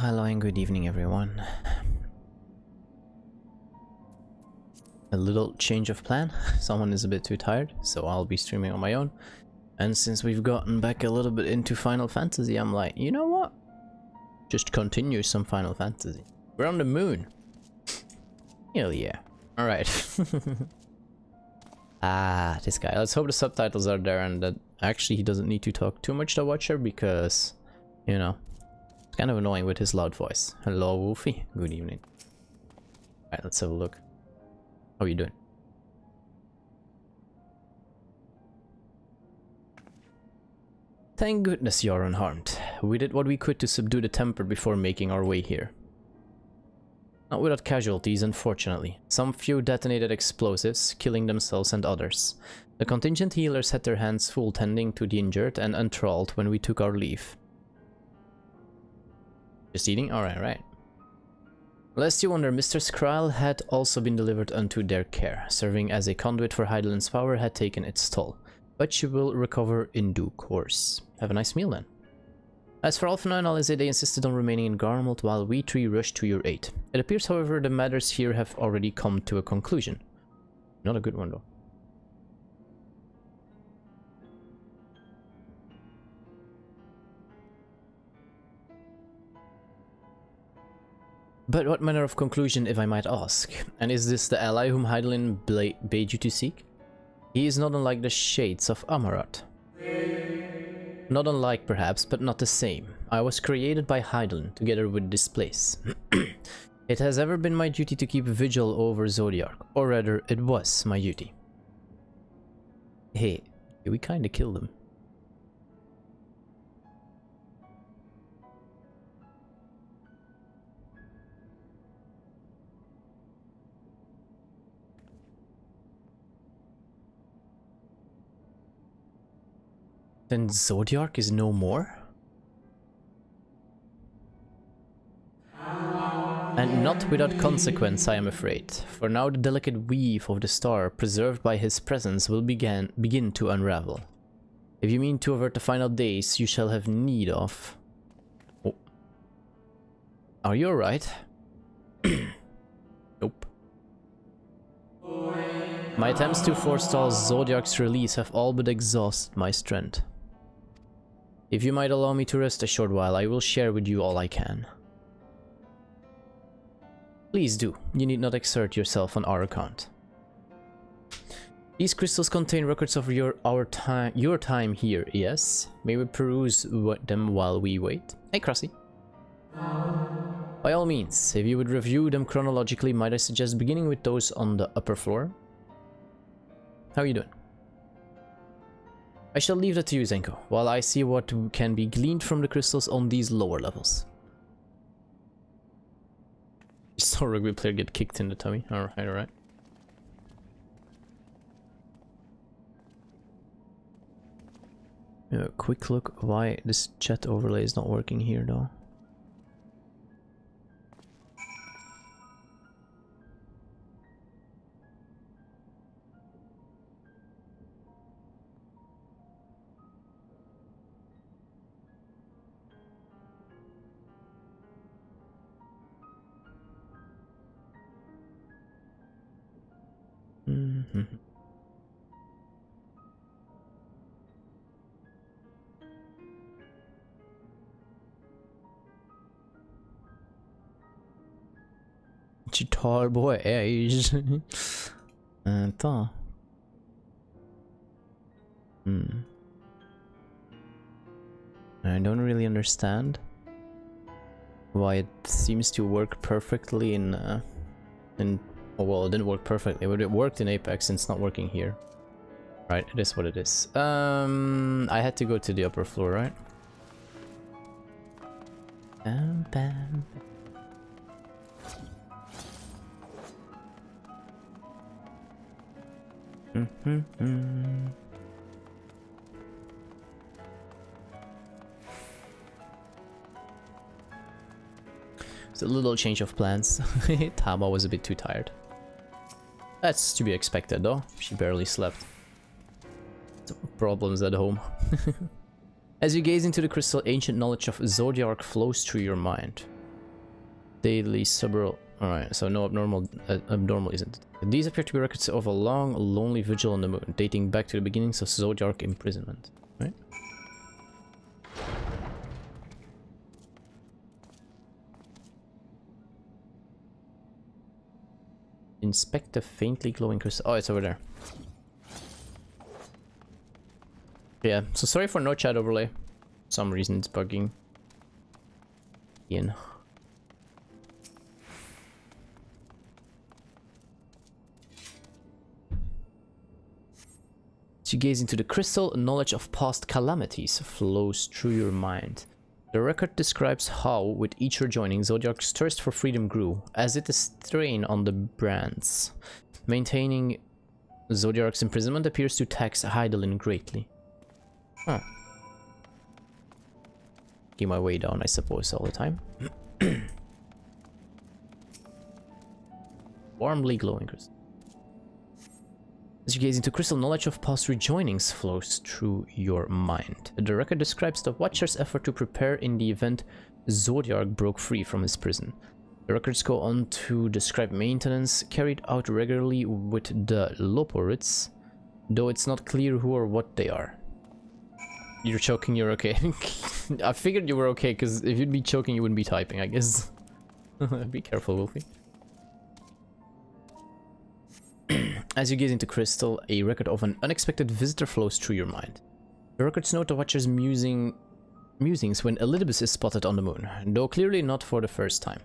Hello and good evening everyone. A little change of plan. Someone is a bit too tired, so I'll be streaming on my own. And since we've gotten back a little bit into Final Fantasy, I'm like, you know what? Just continue some Final Fantasy. We're on the moon. Hell yeah. Alright. This guy. Let's hope the subtitles are there and that actually he doesn't need to talk too much to Watcher because, you know, it's kind of annoying with his loud voice. Hello, Wolfie. Good evening. Alright, let's have a look. How are you doing? Thank goodness you're unharmed. We did what we could to subdue the temper before making our way here. Not without casualties, unfortunately. Some few detonated explosives, killing themselves and others. The contingent healers had their hands full tending to the injured and enthralled when we took our leave. Just eating? Alright. Lest you wonder, Mr. Skryl had also been delivered unto their care. Serving as a conduit for Heidelin's power had taken its toll. But she will recover in due course. Have a nice meal then. As for Alpha and Alize, they insisted on remaining in Garmald while we three rushed to your aid. It appears, however, the matters here have already come to a conclusion. Not a good one, though. But what manner of conclusion, if I might ask? And is this the ally whom Heidelin bade you to seek? He is not unlike the shades of Amarat. Not unlike, perhaps, but not the same. I was created by Heidelin, together with this place. It has ever been my duty to keep vigil over Zodiac, or rather, it was my duty. Hey, we kinda killed him. Then Zodiac is no more? And not without consequence, I am afraid, for now the delicate weave of the star preserved by his presence will begin to unravel. If you mean to avert the final days you shall have need of... Oh. Are you alright? Nope. My attempts to forestall Zodiac's release have all but exhausted my strength. If you might allow me to rest a short while, I will share with you all I can. Please do. You need not exert yourself on our account. These crystals contain records of your time here, yes? May we peruse them while we wait? Hey, Crossy. By all means, if you would review them chronologically, might I suggest beginning with those on the upper floor? How are you doing? I shall leave that to you, Zenko, while I see what can be gleaned from the crystals on these lower levels. You saw a rugby player get kicked in the tummy. Alright. A quick look why this chat overlay is not working here though. Tall boy, Attends. I don't really understand why it seems to work perfectly in oh, well, it didn't work perfectly, but it worked in Apex and it's not working here. Right, it is what it is. I had to go to the upper floor, right? Bam, bam. It's a little change of plans. Tama was a bit too tired. That's to be expected though, she barely slept. Some problems at home. As you gaze into the crystal, ancient knowledge of Zodiac flows through your mind. Daily subral. Alright, so no abnormal isn't. These appear to be records of a long, lonely vigil on the moon, dating back to the beginnings of Zodiac imprisonment. Right? Inspect the faintly glowing crystal. Oh, it's over there. Yeah, so sorry for no chat overlay. For some reason it's bugging. Ian. As you gaze into the crystal, knowledge of past calamities flows through your mind. The record describes how, with each rejoining, Zodiac's thirst for freedom grew, as it is strain on the brands. Maintaining Zodiac's imprisonment appears to tax Heidelin greatly. Huh. Keep my way down, I suppose, all the time. Warmly glowing crystal. As you gaze into crystal, knowledge of past rejoinings flows through your mind. The record describes the Watcher's effort to prepare in the event Zodiac broke free from his prison. The records go on to describe maintenance carried out regularly with the Loporids, though it's not clear who or what they are. You're choking, you're okay. I figured you were okay, because if you'd be choking, you wouldn't be typing, I guess. Be careful, Wolfie. As you gaze into crystal, a record of an unexpected visitor flows through your mind. The records note the Watcher's musings when Elidibus is spotted on the moon, though clearly not for the first time.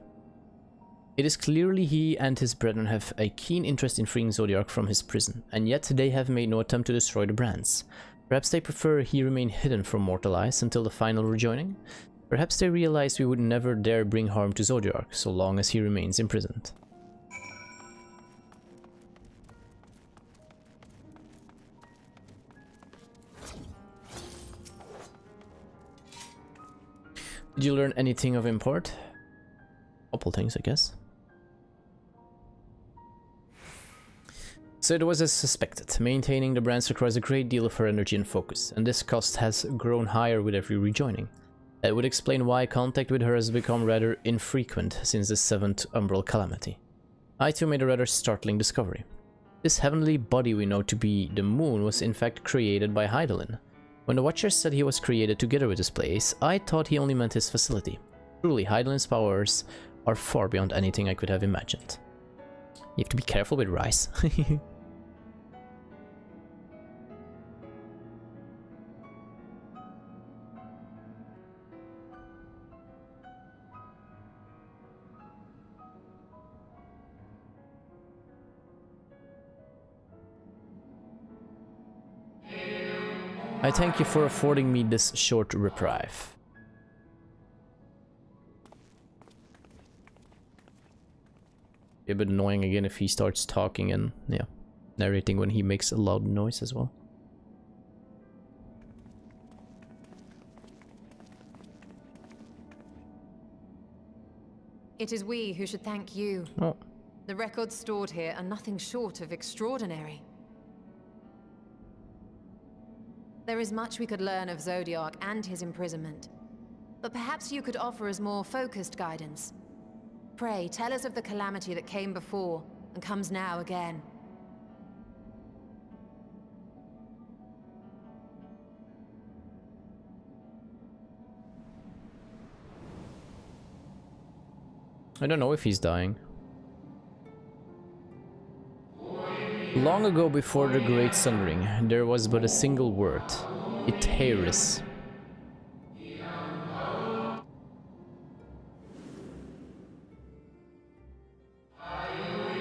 It is clearly he and his brethren have a keen interest in freeing Zodiac from his prison, and yet they have made no attempt to destroy the brands. Perhaps they prefer he remain hidden from mortal eyes until the final rejoining. Perhaps they realized we would never dare bring harm to Zodiac so long as he remains imprisoned. Did you learn anything of import? Couple things, I guess. So it was as suspected. Maintaining the brands requires a great deal of her energy and focus, and this cost has grown higher with every rejoining. That would explain why contact with her has become rather infrequent since the 7th Umbral Calamity. I too made a rather startling discovery. This heavenly body we know to be the moon was in fact created by Heidelin. When the Watcher said he was created together with this place, I thought he only meant his facility. Truly, Heidelin's powers are far beyond anything I could have imagined. You have to be careful with rice. I thank you for affording me this short reprieve. Be a bit annoying again if he starts talking and, yeah, narrating when he makes a loud noise as well. It is we who should thank you. Oh. The records stored here are nothing short of extraordinary. There is much we could learn of Zodiac and his imprisonment, but perhaps you could offer us more focused guidance. Pray, tell us of the calamity that came before and comes now again. I don't know if he's dying. Long ago before the Great Sundering, there was but a single word. Iteris.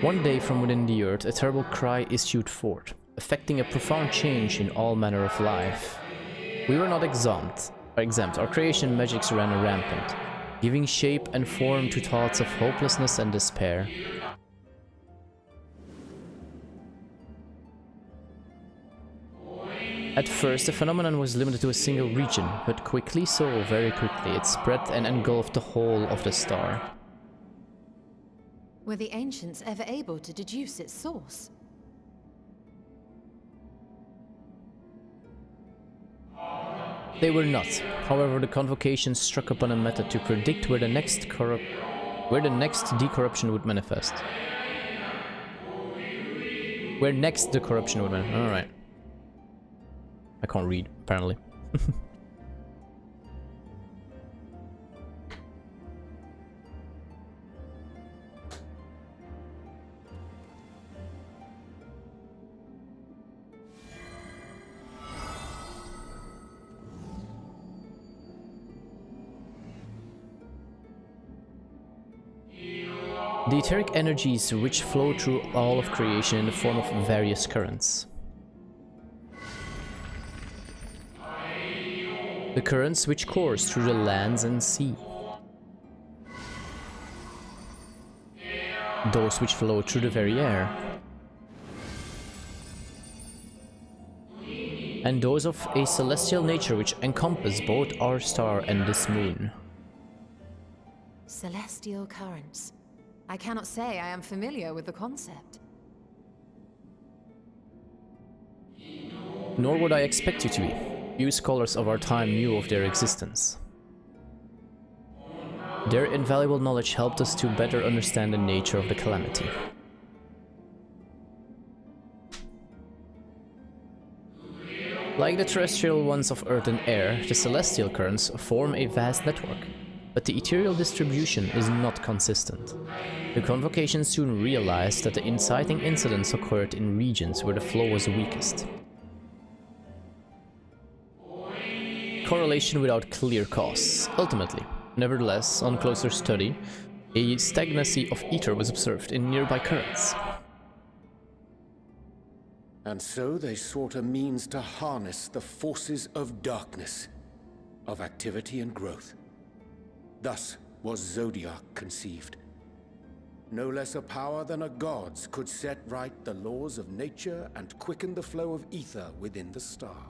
One day from within the earth, a terrible cry issued forth, affecting a profound change in all manner of life. We were not exempt. Our creation magics ran rampant, giving shape and form to thoughts of hopelessness and despair. At first, the phenomenon was limited to a single region, but quickly, so very quickly, it spread and engulfed the whole of the star. Were the ancients ever able to deduce its source? They were not. However, the convocation struck upon a method to predict where the next Where the next decorruption would manifest. Where next the corruption would manifest. Alright. I can't read, apparently. The etheric energies which flow through all of creation in the form of various currents. The currents which course through the lands and sea. Those which flow through the very air. And those of a celestial nature which encompass both our star and this moon. Celestial currents. I cannot say I am familiar with the concept. Nor would I expect you to be. Few scholars of our time knew of their existence. Their invaluable knowledge helped us to better understand the nature of the calamity. Like the terrestrial ones of earth and air, the celestial currents form a vast network. But the ethereal distribution is not consistent. The Convocation soon realized that the inciting incidents occurred in regions where the flow was weakest. Correlation without clear cause, ultimately. Nevertheless, on closer study, a stagnancy of ether was observed in nearby currents. And so they sought a means to harness the forces of darkness, of activity and growth. Thus was Zodiac conceived. No less a power than a god's could set right the laws of nature and quicken the flow of ether within the star.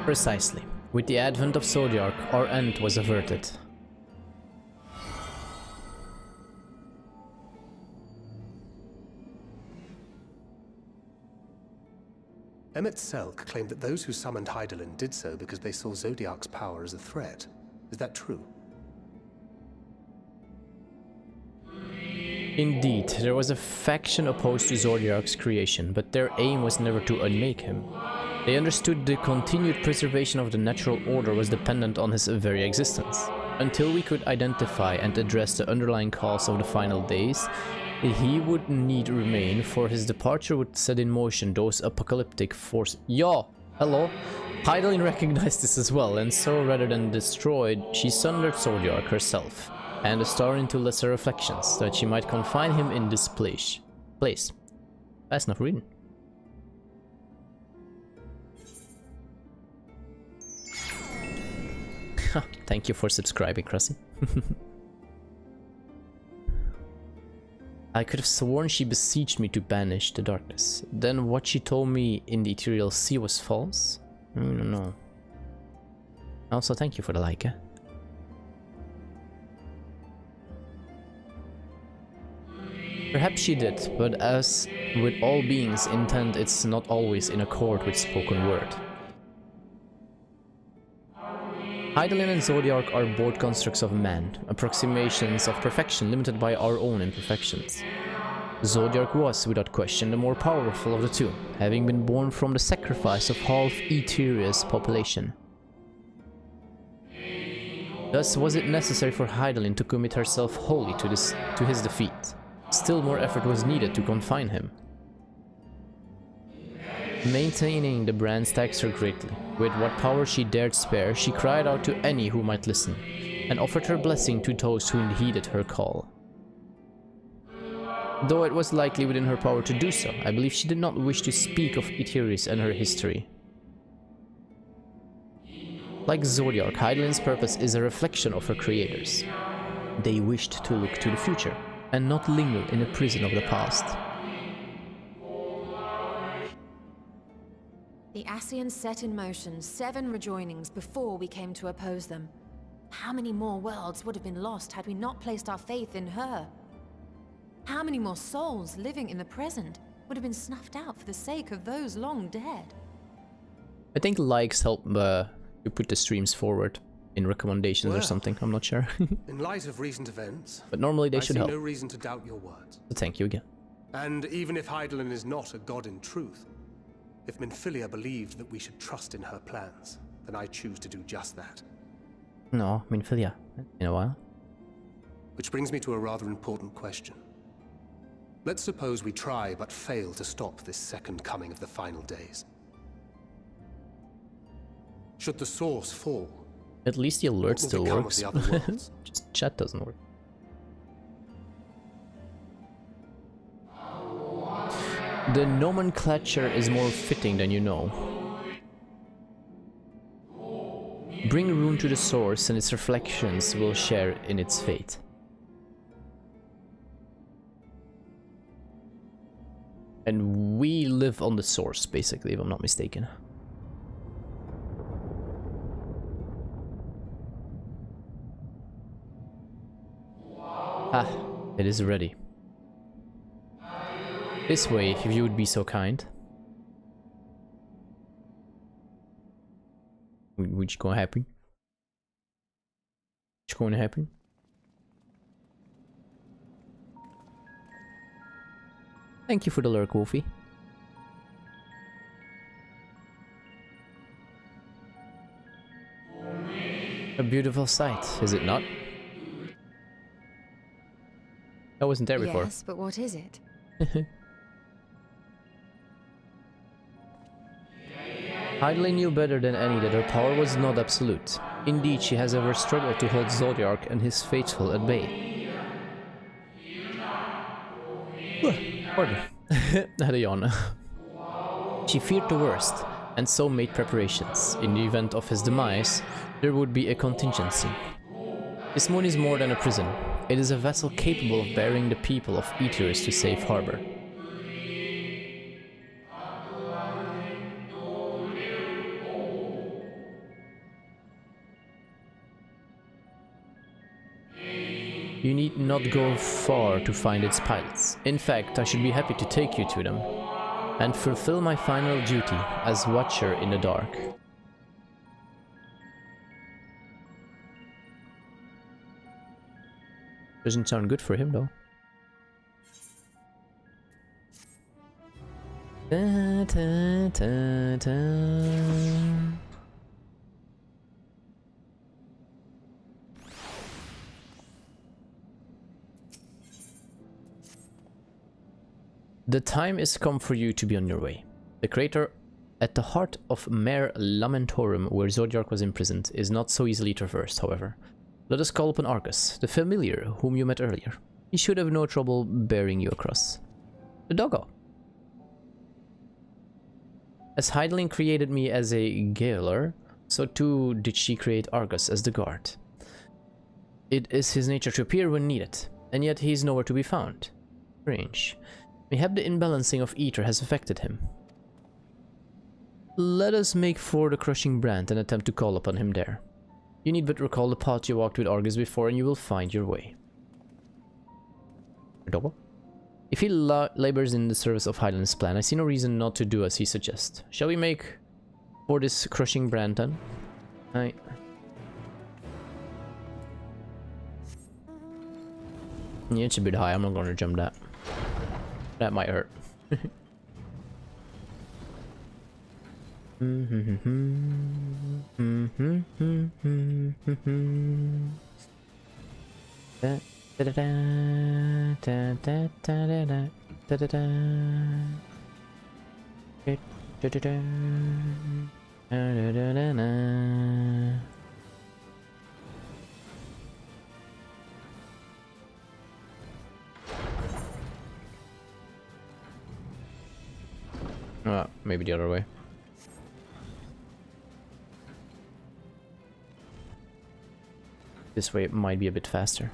Precisely. With the advent of Zodiac, our end was averted. Emmett Selk claimed that those who summoned Hydaelyn did so because they saw Zodiac's power as a threat. Is that true? Indeed, there was a faction opposed to Zodiac's creation, but their aim was never to unmake him. They understood the continued preservation of the natural order was dependent on his very existence. Until we could identify and address the underlying cause of the final days, he would need remain, for his departure would set in motion those apocalyptic forces. Yo! Hello? Hydaelyn recognized this as well, and so rather than destroyed, she sundered Zodiac herself, and the star into lesser reflections, that she might confine him in this place. Fast enough reading. Thank you for subscribing, Krusty. I could have sworn she beseeched me to banish the darkness. Then what she told me in the ethereal sea was false? I don't know. Also, thank you for the like, eh? Perhaps she did, but as with all beings, intent is not always in accord with spoken word. Hydaelyn and Zodiac are both constructs of man, approximations of perfection limited by our own imperfections. Zodiac was, without question, the more powerful of the two, having been born from the sacrifice of half Etherea's population. Thus was it necessary for Hydaelyn to commit herself wholly to his defeat. Still more effort was needed to confine him. Maintaining the brand taxed her greatly. With what power she dared spare, she cried out to any who might listen, and offered her blessing to those who heeded her call. Though it was likely within her power to do so, I believe she did not wish to speak of Etheris and her history. Like Zodiac, Hydaelyn's purpose is a reflection of her creators. They wished to look to the future, and not linger in a prison of the past. The Ascians set in motion 7 rejoinings before we came to oppose them. How many more worlds would have been lost had we not placed our faith in her? How many more souls living in the present would have been snuffed out for the sake of those long dead? I think likes help to put the streams forward. in recommendations or Well. something, I'm not sure. In light of recent events, But normally they I should see help. no reason to doubt your words. So thank you again. And even if Hydaelyn is not a god in truth, if Minfilia believed that we should trust in her plans, then I choose to do just that. No, Minfilia. In a while. Which brings me to a rather important question. Let's suppose we try but fail to stop this second coming of the final days. Should the source fall, At least the alert what will still become of works. the other worlds? Just chat doesn't work. The nomenclature is more fitting than you know. Bring ruin to the source and its reflections will share in its fate. And we live on the source, basically, if I'm not mistaken. Ah, it is ready. This way, if you would be so kind. What's gonna happen? What's going to happen? Thank you for the lurk, Wolfie. A beautiful sight, is it not? I wasn't there before. Yes, but what is it? Hydaelyn knew better than any that her power was not absolute. Indeed, she has ever struggled to hold Zodiark and his faithful at bay. Pardon. I had a yawn. She feared the worst, and so made preparations. In the event of his demise, there would be a contingency. This moon is more than a prison. It is a vessel capable of bearing the people of Aetheris to safe harbor. You need not go far to find its pilots. In fact, I should be happy to take you to them and fulfill my final duty as Watcher in the Dark. Doesn't sound good for him, though. Da, da, da, da. The time is come for you to be on your way. The crater at the heart of Mare Lamentorum, where Zodiark was imprisoned, is not so easily traversed, however. Let us call upon Argus, the familiar whom you met earlier. He should have no trouble bearing you across. The doggo. As Hydaelyn created me as a gaoler, so too did she create Argus as the guard. It is his nature to appear when needed, and yet he is nowhere to be found. Strange. Mayhap the imbalancing of ether has affected him. Let us make for the crushing brand and attempt to call upon him there. You need but recall the path you walked with Argus before and you will find your way. Doggo? If he labors in the service of Hydaelyn's plan, I see no reason not to do as he suggests. Shall we make for this crushing brand then? Aye. Yeah, it's a bit high, I'm not gonna jump that. That might hurt. Maybe the other way. This way it might be a bit faster.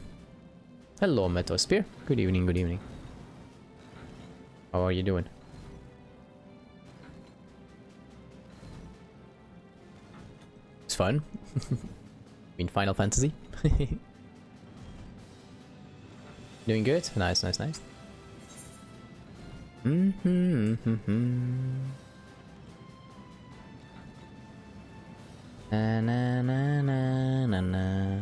Hello, Metosphere. Good evening, good evening. How are you doing? It's fun. I mean, Final Fantasy. Doing good? Nice, nice, nice. Na, na, na, na, na, na.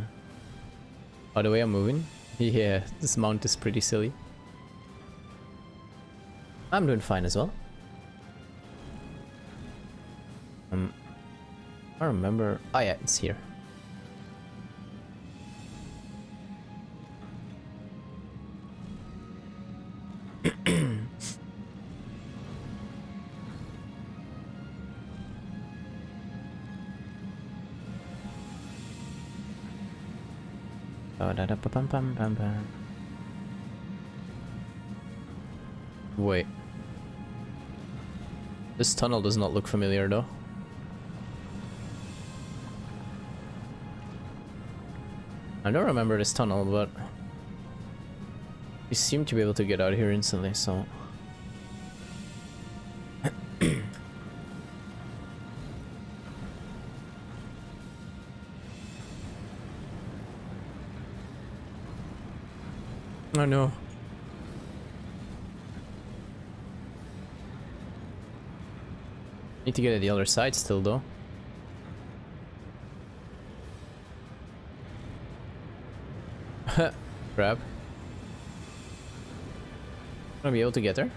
Oh, the way I'm moving? Yeah, this mount is pretty silly. I'm doing fine as well. I remember... Oh yeah, it's here. Wait. This tunnel does not look familiar though. I don't remember this tunnel, but we seem to be able to get out here instantly, so... Oh no. Need to get to the other side still though. Crap. Gonna be able to get there?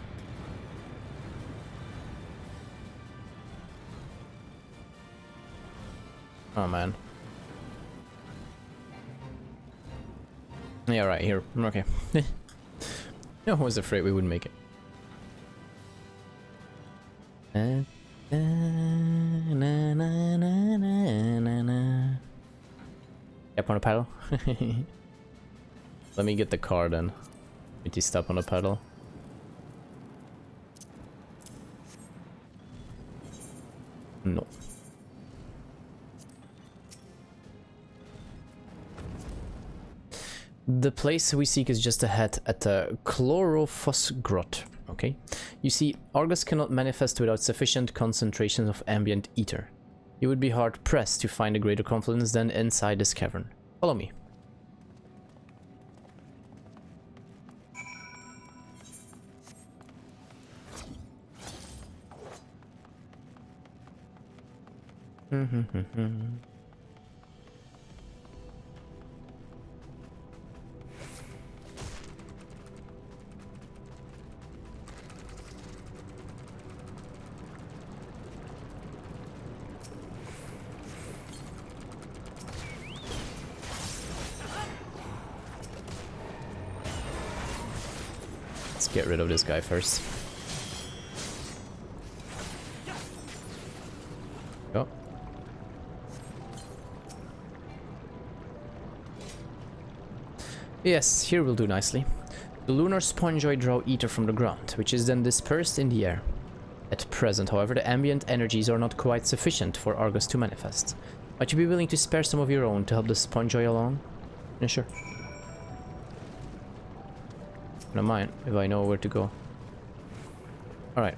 Oh man. Yeah, right here. Okay. I was afraid we wouldn't make it. Step on a paddle. Let me get the car then. Need to step on a pedal. No. The place we seek is just ahead at the Chlorophoss Grot. Okay. You see, Argus cannot manifest without sufficient concentrations of ambient ether. You would be hard pressed to find a greater confluence than inside this cavern. Follow me. Let's get rid of this guy first. Go. Yes, here will do nicely. The lunar spongoid draw ether from the ground, which is then dispersed in the air. At present, however, the ambient energies are not quite sufficient for Argus to manifest. Might you be willing to spare some of your own to help the spongoid along? Yeah, sure. Don't mind if I know where to go. Alright.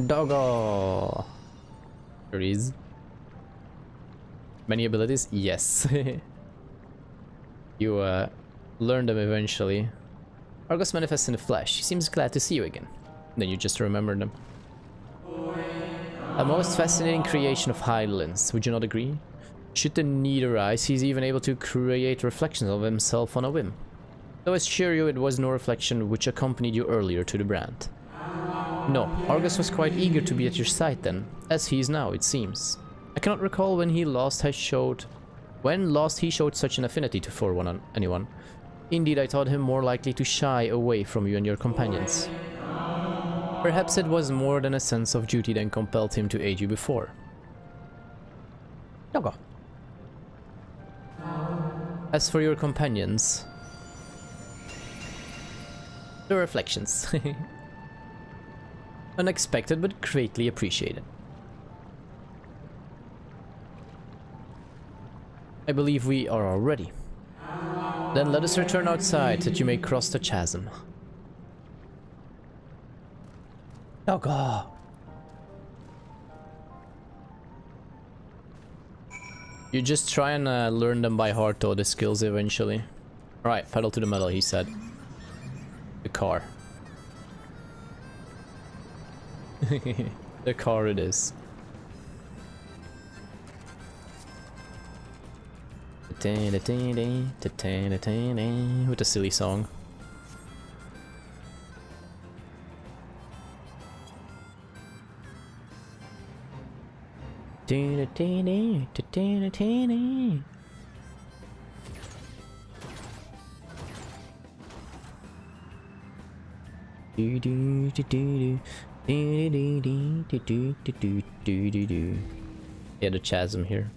Doggo! There is. Many abilities? Yes. You learn them eventually. Argus manifests in the flesh. He seems glad to see you again. Then you just remember them. A most fascinating creation of Hylians, would you not agree? Should the need arise, he's even able to create reflections of himself on a whim. Though I assure you it was no reflection which accompanied you earlier to the brand. No, Argus was quite eager to be at your side then, as he is now, it seems. I cannot recall when last he showed such an affinity for anyone. Indeed, I thought him more likely to shy away from you and your companions. Perhaps it was more than a sense of duty that compelled him to aid you before. Doggo. As for your companions... the reflections. Unexpected, but greatly appreciated. I believe we are all ready. Then let us return outside, that you may cross the chasm. Doggo! You just try and learn them by heart though, the skills eventually. Alright, pedal to the metal, he said. The car. The car it is. With a silly song. Yeah, the chasm here.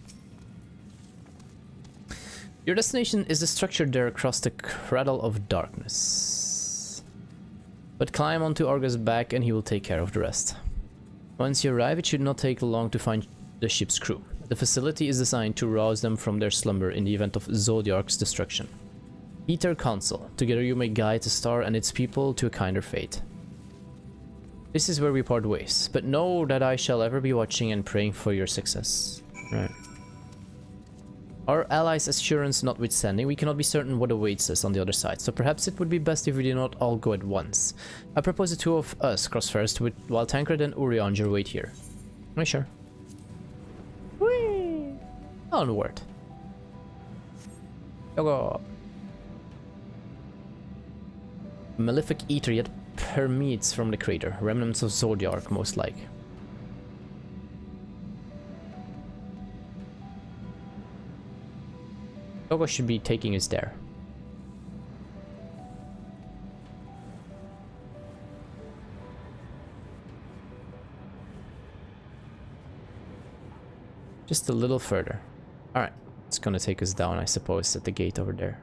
Your destination is the structure there across the cradle of darkness. But climb onto Argus' back and he will take care of the rest. Once you arrive, it should not take long to find the ship's crew. The facility is designed to rouse them from their slumber in the event of Zodiarc's destruction. Eat their counsel. Together you may guide the star and its people to a kinder fate. This is where we part ways, but know that I shall ever be watching and praying for your success. Right. Our allies' assurance notwithstanding, we cannot be certain what awaits us on the other side, so perhaps it would be best if we did not all go at once. I propose the two of us cross first, while Tancred and Urianger wait here. Are you sure? Whee! Onward. Go. Malefic ether yet permeates from the crater, remnants of Zodiarc most like. Gogo should be taking us there. Just a little further. Alright, it's gonna take us down, I suppose, at the gate over there.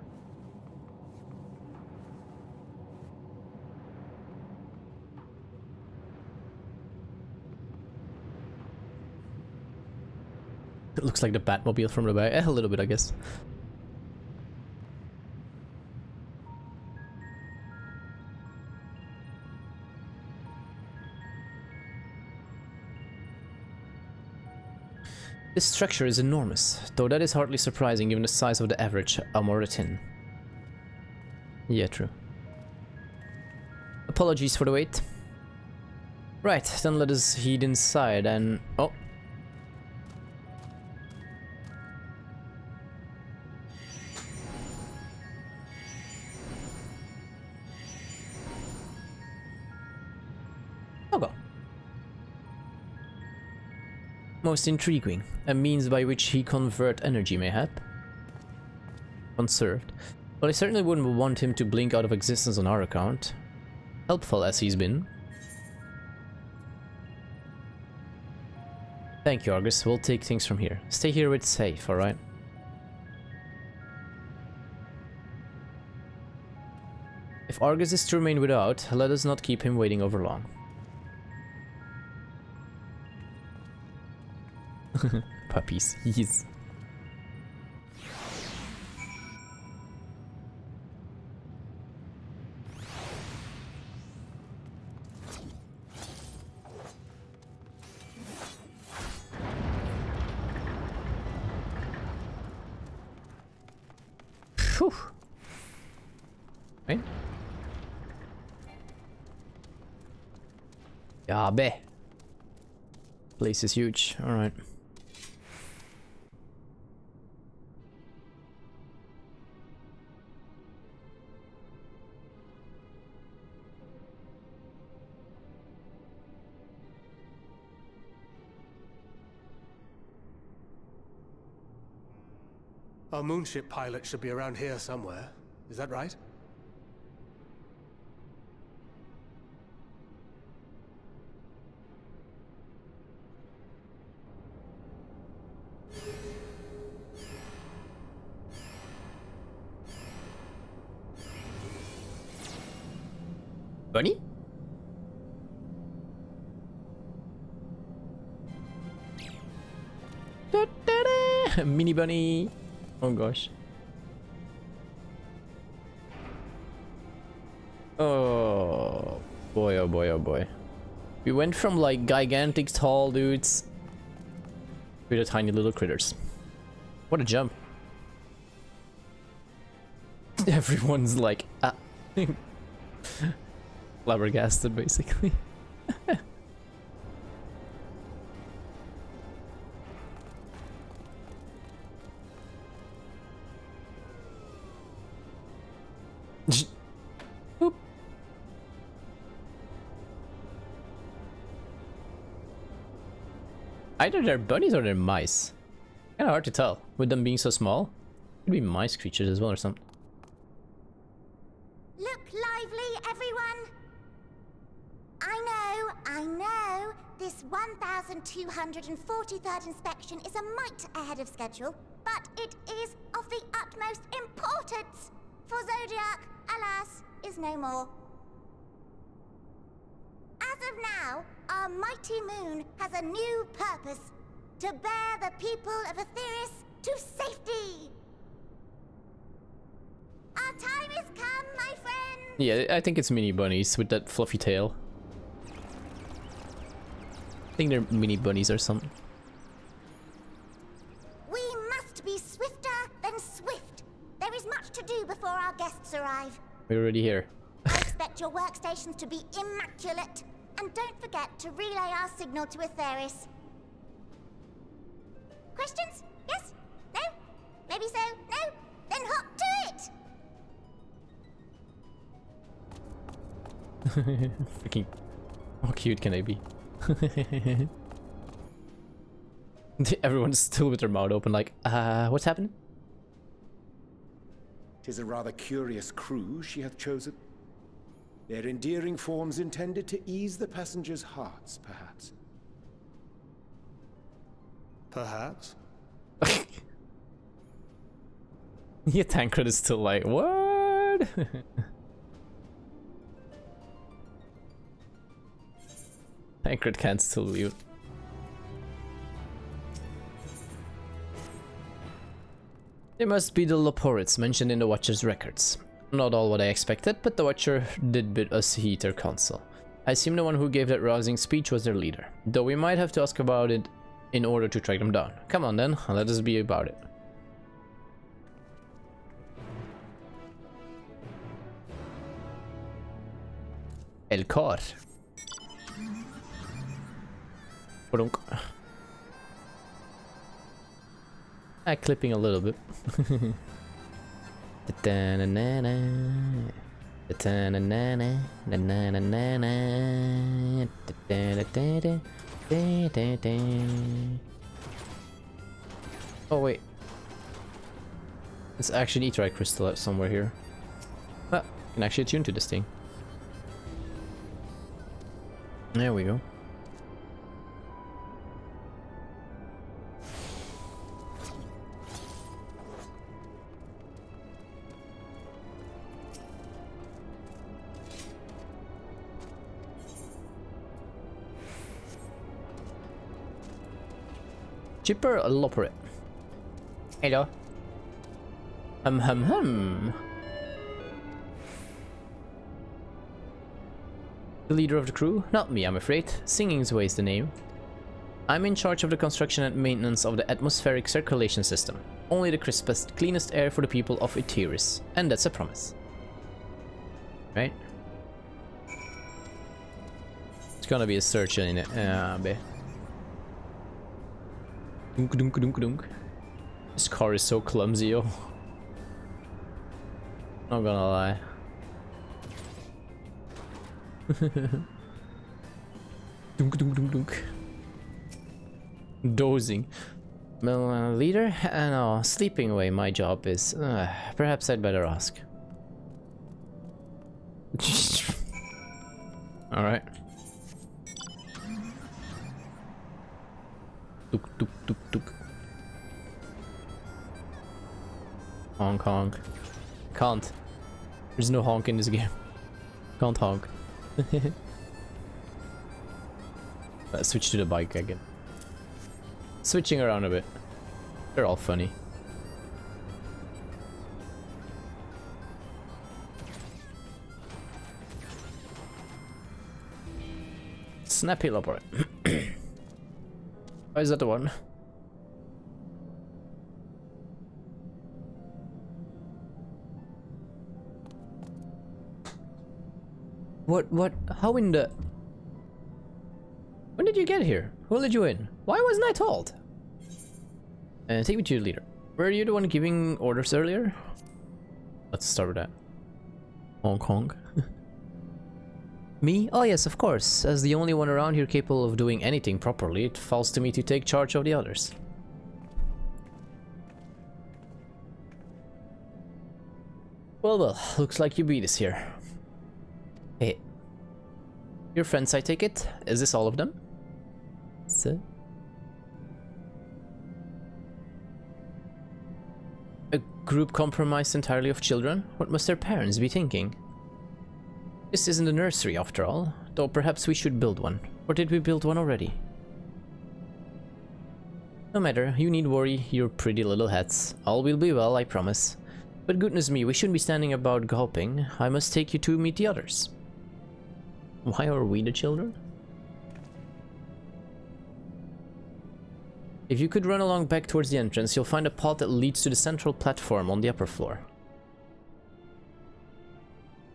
It looks like the Batmobile from the back. A little bit, I guess. This structure is enormous, though that is hardly surprising given the size of the average Amoritin. Yeah, true. Apologies for the wait. Right, then let us head inside and... oh. Go. Most intriguing. A means by which he convert energy, mayhap? Conserved. Well, I certainly wouldn't want him to blink out of existence on our account. Helpful as he's been. Thank you, Argus. We'll take things from here. Stay here with safe, alright? If Argus is to remain without, let us not keep him waiting over long. Puppies, yes. Phew. Right? Yeah, bet. Place is huge. All right. Our moonship pilot should be around here somewhere. Is that right? Bunny? Mini bunny. Oh gosh. Oh boy, oh boy, oh boy. We went from like gigantic tall dudes to the tiny little critters. What a jump. Everyone's like, flabbergasted, basically. Boop. Either they're bunnies or they're mice. Kinda hard to tell, with them being so small. Could be mice creatures as well or something. Look lively, everyone! I know, this 1243rd inspection is a mite ahead of schedule, but it is of the utmost importance, for Zodiac, alas, is no more. As of now, our mighty moon has a new purpose, to bear the people of Aetheris to safety! Our time has come, my friend! Yeah, I think it's mini bunnies with that fluffy tail. I think they're mini bunnies or something. We must be swifter than swift. There is much to do before our guests arrive. We're already here. I expect your workstations to be immaculate. And don't forget to relay our signal to Aetheris. Questions? Yes? No? Maybe so? No? Then hop to it! Freaking... How cute can I be? Everyone's still with their mouth open like, what's happening? 'Tis a rather curious crew she hath chosen. Their endearing forms intended to ease the passengers' hearts, perhaps. Perhaps. Yeah, Tancred is still like, what? Tancred can't still mute. They must be the Loporites mentioned in the Watcher's records. Not all what I expected, but the Watcher did bid us heed their counsel. I assume the one who gave that rousing speech was their leader, though we might have to ask about it in order to track them down. Come on then, let us be about it. El Cor. Clipping a little bit. Oh wait, it's actually an Eterite crystal somewhere here. Ah, I can actually attune to this thing. There we go. Chipper Loperet. Hello. Hum. The leader of the crew? Not me, I'm afraid. Singing's Way is the name. I'm in charge of the construction and maintenance of the atmospheric circulation system. Only the crispest, cleanest air for the people of Aetheris. And that's a promise. Right? It's gonna be a search in it. Be. Dunk dunk dunk dunk. This car is so clumsy, yo. Not gonna lie. Dunk dunk dunk dunk. Dozing. Well, leader? No, sleeping away my job is. Perhaps I'd better ask. Alright. Tuk tuk tuk tuk. Honk honk. Can't. There's no honk in this game. Can't honk. Let's switch to the bike again. Switching around a bit. They're all funny. Snappy Loperet. Oh, is that the one? What, how in the... When did you get here? Who let you in? Why wasn't I told? Take me to your leader. Were you the one giving orders earlier? Let's start with that. Hong Kong. Me? Oh yes, of course. As the only one around here capable of doing anything properly, it falls to me to take charge of the others. Well, looks like you beat us here. Hey. Your friends, I take it? Is this all of them? So? A group comprised entirely of children? What must their parents be thinking? This isn't a nursery after all, though perhaps we should build one. Or did we build one already? No matter, you need worry your pretty little heads. All will be well, I promise. But goodness me, we shouldn't be standing about gulping. I must take you to meet the others. Why are we the children? If you could run along back towards the entrance, you'll find a path that leads to the central platform on the upper floor.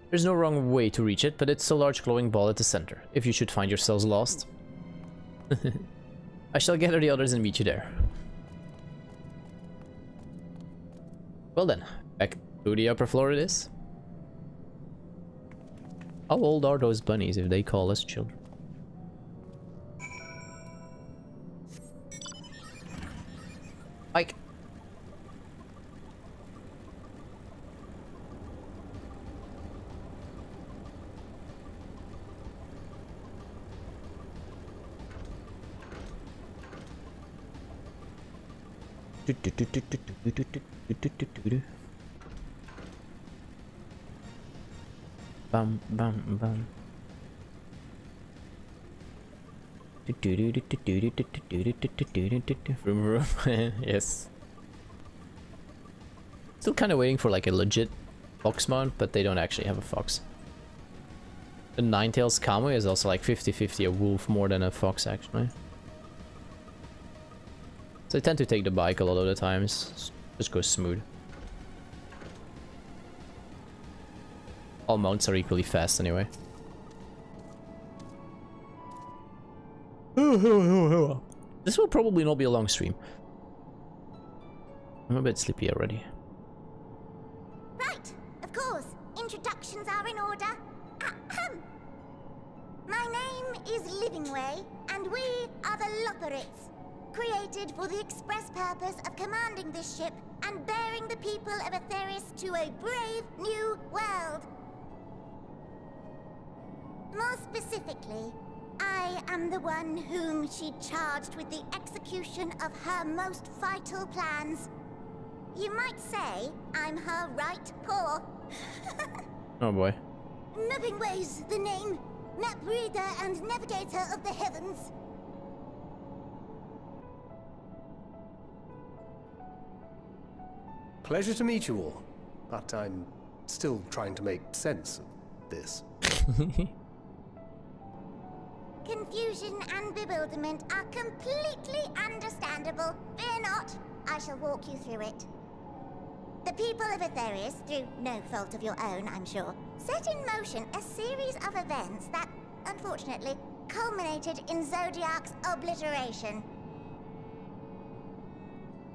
There's no wrong way to reach it, but it's a large glowing ball at the center, if you should find yourselves lost. I shall gather the others and meet you there. Well then, back to the upper floor it is. How old are those bunnies if they call us children? Ike! Bum bum bum. Yes. Still kind of waiting for like a legit fox mount, but they don't actually have a fox. The Ninetales Kamui is also like 50-50 a wolf more than a fox actually. So I tend to take the bike a lot of the times. Just go smooth. All mounts are equally fast anyway. This will probably not be a long stream. I'm a bit sleepy already. Right, of course. Introductions are in order. Ahem. My name is Livingway, and we are the Lotharites, created for the express purpose of commanding this ship and bearing the people of Atheris to a brave new world. More specifically, I am the one whom she charged with the execution of her most vital plans. You might say I'm her right paw. Oh boy. Livingway's the name, map reader and navigator of the heavens. Pleasure to meet you all, but I'm still trying to make sense of this. Confusion and bewilderment are completely understandable. Fear not, I shall walk you through it. The people of Atheris, through no fault of your own, I'm sure, set in motion a series of events that, unfortunately, culminated in Zodiac's obliteration.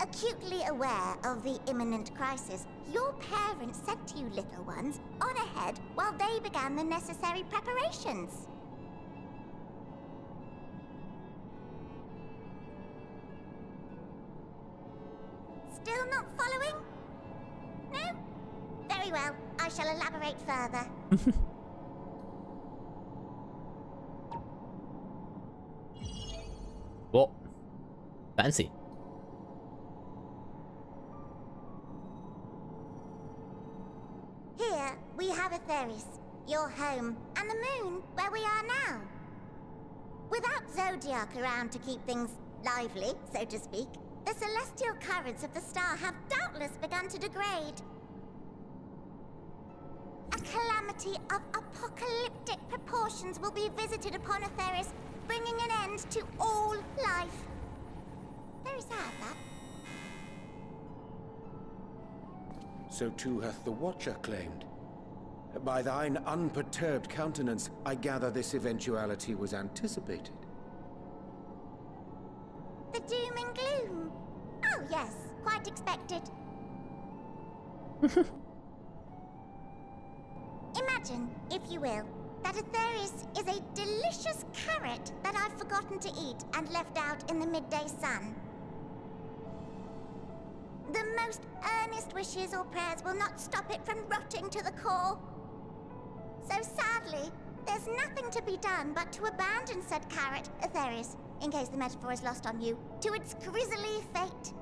Acutely aware of the imminent crisis, your parents sent you little ones on ahead while they began the necessary preparations. Still not following? No? Very well, I shall elaborate further. Whoa. Fancy. Here, we have Atheris, your home, and the moon, where we are now. Without Zodiac around to keep things lively, so to speak, the celestial currents of the star have doubtless begun to degrade. A calamity of apocalyptic proportions will be visited upon Atheris, bringing an end to all life. Very sad, that. So too hath the Watcher claimed. By thine unperturbed countenance, I gather this eventuality was anticipated. The doom and gloom. Oh yes, quite expected. Imagine, if you will, that Atheris is a delicious carrot that I've forgotten to eat and left out in the midday sun. The most earnest wishes or prayers will not stop it from rotting to the core. So sadly, there's nothing to be done but to abandon said carrot, Atheris, in case the metaphor is lost on you, to its grisly fate.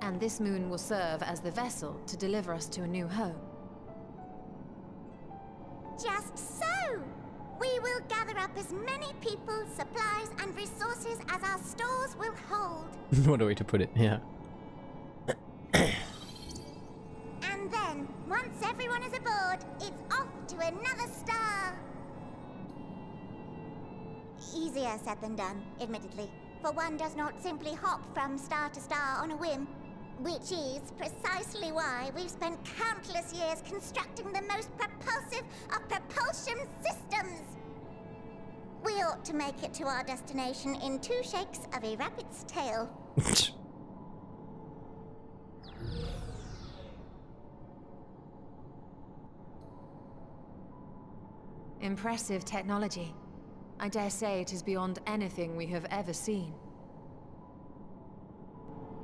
And this moon will serve as the vessel to deliver us to a new home. Just so! We will gather up as many people, supplies, and resources as our stores will hold. What a way to put it, yeah. And then, once everyone is aboard, it's off to another star. Easier said than done, admittedly, for one does not simply hop from star to star on a whim. Which is precisely why we've spent countless years constructing the most propulsive of propulsion systems. We ought to make it to our destination in 2 shakes of a rabbit's tail. Impressive technology. I dare say it is beyond anything we have ever seen.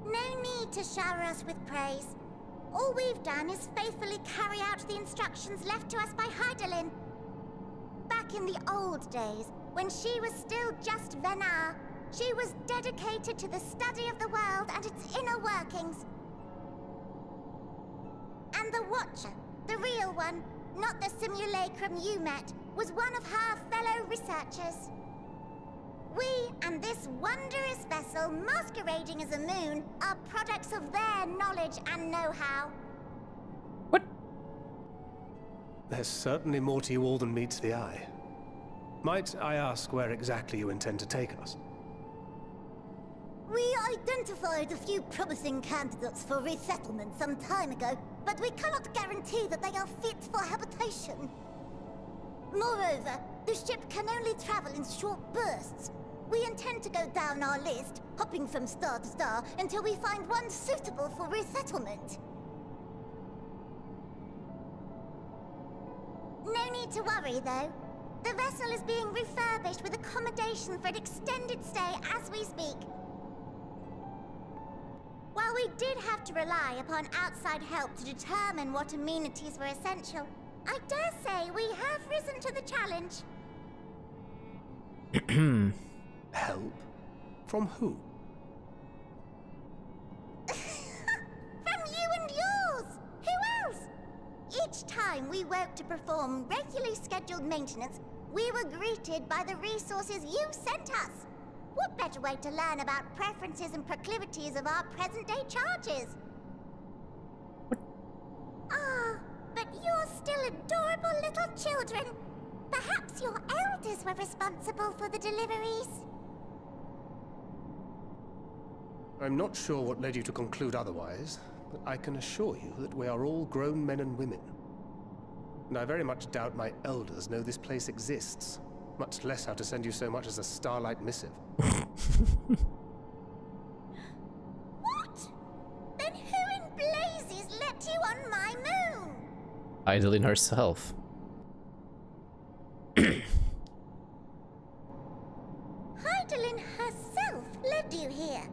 No need to shower us with praise. All we've done is faithfully carry out the instructions left to us by Heidelin. Back in the old days, when she was still just Venar, she was dedicated to the study of the world and its inner workings. And the Watcher, the real one, not the simulacrum you met, was one of her fellow researchers. We and this wondrous vessel masquerading as a moon are products of their knowledge and know-how. What? There's certainly more to you all than meets the eye. Might I ask where exactly you intend to take us? We identified a few promising candidates for resettlement some time ago, but we cannot guarantee that they are fit for habitation. Moreover, the ship can only travel in short bursts. We intend to go down our list, hopping from star to star, until we find one suitable for resettlement. No need to worry, though. The vessel is being refurbished with accommodation for an extended stay as we speak. While we did have to rely upon outside help to determine what amenities were essential, I dare say we have risen to the challenge. Help? From who? From you and yours! Who else? Each time we woke to perform regularly scheduled maintenance, we were greeted by the resources you sent us. What better way to learn about preferences and proclivities of our present-day charges? Ah, but you're still adorable little children. Perhaps your elders were responsible for the deliveries. I'm not sure what led you to conclude otherwise, but I can assure you that we are all grown men and women. And I very much doubt my elders know this place exists, much less how to send you so much as a starlight missive. What? Then who in blazes let you on my moon? Heidelin herself. Heidelin herself led you here.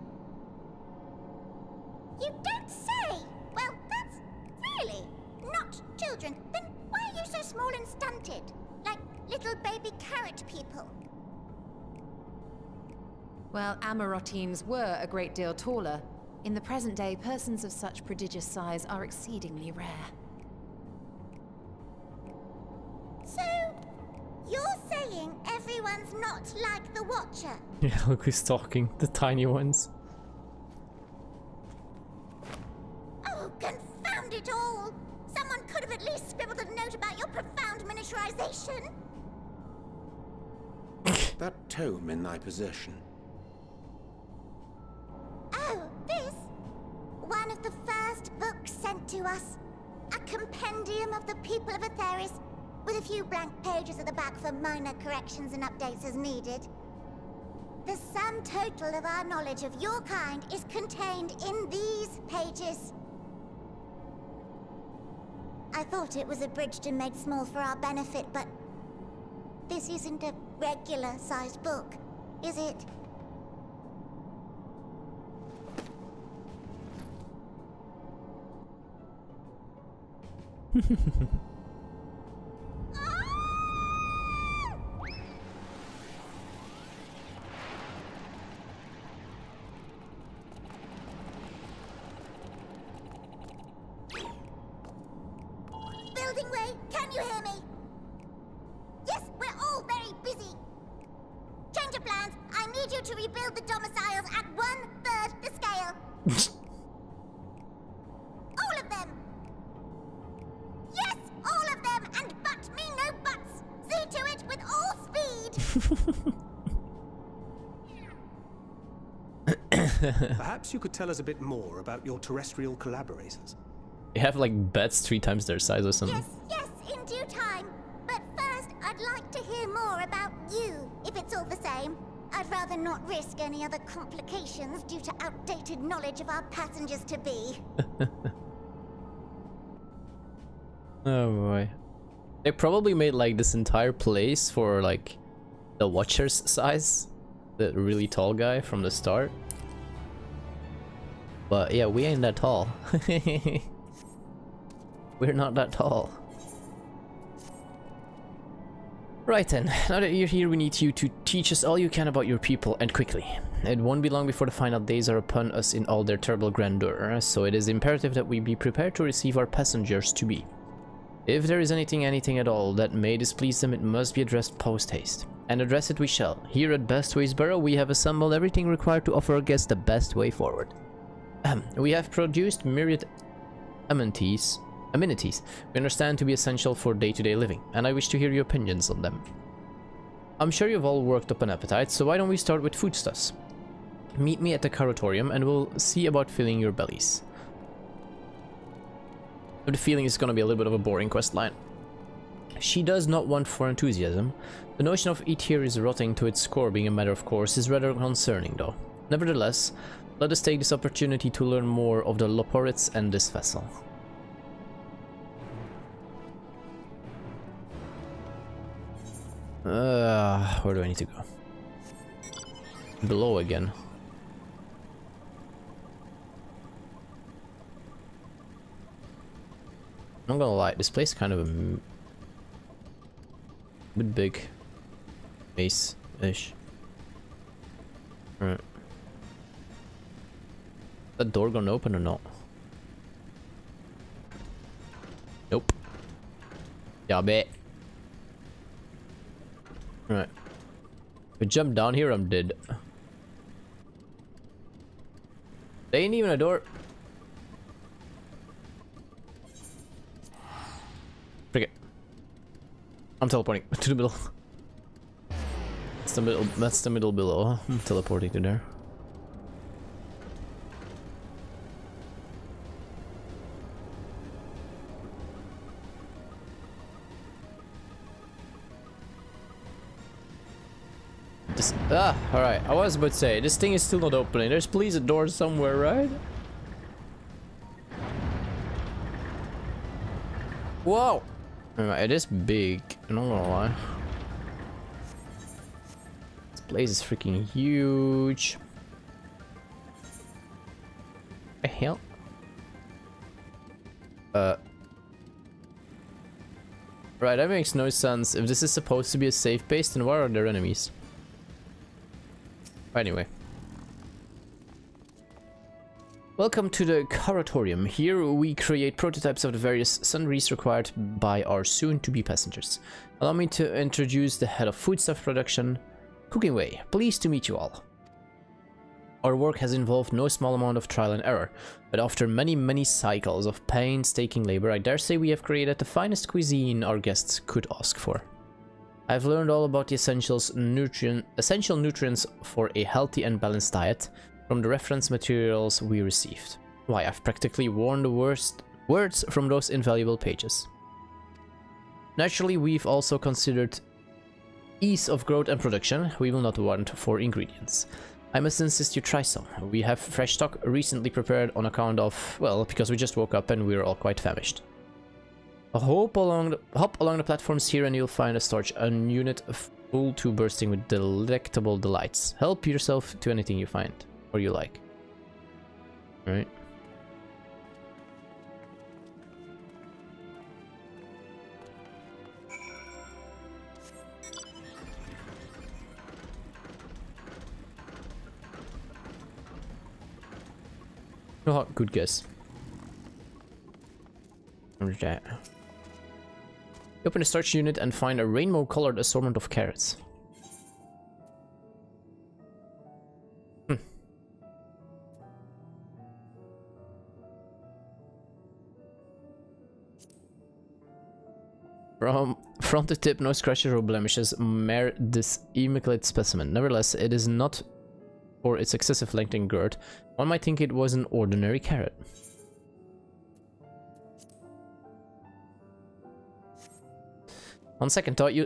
You don't say! Well, that's really not children. Then why are you so small and stunted? Like little baby carrot people. Well, Amarotines were a great deal taller. In the present day, persons of such prodigious size are exceedingly rare. So, you're saying everyone's not like the Watcher? Yeah, look who's talking. The tiny ones. Oh, confound it all! Someone could have at least scribbled a note about your profound miniaturization. That tome in thy possession. Oh, this? One of the first books sent to us. a compendium of the people of Atheris, with a few blank pages at the back for minor corrections and updates as needed. The sum total of our knowledge of your kind is contained in these pages. I thought it was abridged and made small for our benefit, but this isn't a regular-sized book, is it? Building way, can you hear me? Yes, we're all very busy. Change of plans. I need you to rebuild the domiciles at 1/3 the scale. All of them. Yes, all of them, and but me no buts. See to it with all speed. Perhaps you could tell us a bit more about your terrestrial collaborators. They have like beds 3 times their size or something. Yes, in due time. But first, I'd like to hear more about you, if it's all the same. I'd rather not risk any other complications due to outdated knowledge of our passengers-to-be. Oh boy. They probably made like this entire place for like the Watcher's size. The really tall guy from the start. But yeah, we ain't that tall. We're not that tall. Right then, now that you're here, we need you to teach us all you can about your people, and quickly. It won't be long before the final days are upon us in all their terrible grandeur, so it is imperative that we be prepared to receive our passengers-to-be. If there is anything at all that may displease them, it must be addressed post-haste. And address it we shall. Here at Bestwaysboro, we have assembled everything required to offer our guests the best way forward. We have produced myriad amenities we understand to be essential for day-to-day living, and I wish to hear your opinions on them. I'm sure you've all worked up an appetite, so why don't we start with foodstuffs? Meet me at the Curatorium and we'll see about filling your bellies. I have the feeling it's gonna be a little bit of a boring quest line. She does not want for enthusiasm. The notion of eat here is rotting to its core being a matter of course is rather concerning though. Nevertheless, let us take this opportunity to learn more of the Loporites and this vessel. Where do I need to go? Below again. I'm not gonna lie, this place is kind of a bit big. Base-ish. Alright. That door gonna open or not? Nope. Yeah, I bet. Right. If I jump down here, I'm dead. There ain't even a door. Frick it. I'm teleporting to the middle. That's the middle below. I'm teleporting to there. Alright, I was about to say, this thing is still not opening. There's please a door somewhere, right? Whoa! Alright, it is big, I'm not gonna lie. This place is freaking huge. What the hell? Right, that makes no sense. If this is supposed to be a safe base, then why are there enemies? Anyway. Welcome to the Curatorium. Here we create prototypes of the various sundries required by our soon-to-be passengers. Allow me to introduce the head of foodstuff production, Cooking Way. Pleased to meet you all. Our work has involved no small amount of trial and error, but after many cycles of painstaking labor, I dare say we have created the finest cuisine our guests could ask for. I've learned all about the essential nutrients for a healthy and balanced diet from the reference materials we received. Why, I've practically worn the worst words from those invaluable pages. Naturally, we've also considered ease of growth and production. We will not want for ingredients. I must insist you try some. We have fresh stock recently prepared on account of, well, because we just woke up and we're all quite famished. Hop along the platforms here and you'll find a storage unit full to bursting with delectable delights. Help yourself to anything you find or you like. Alright. Oh, good guess. Okay. Open the storage unit and find a rainbow-colored assortment of carrots. From front to tip, no scratches or blemishes mar this immaculate specimen. Nevertheless, it is not for its excessive length and girth. One might think it was an ordinary carrot. On second thought, you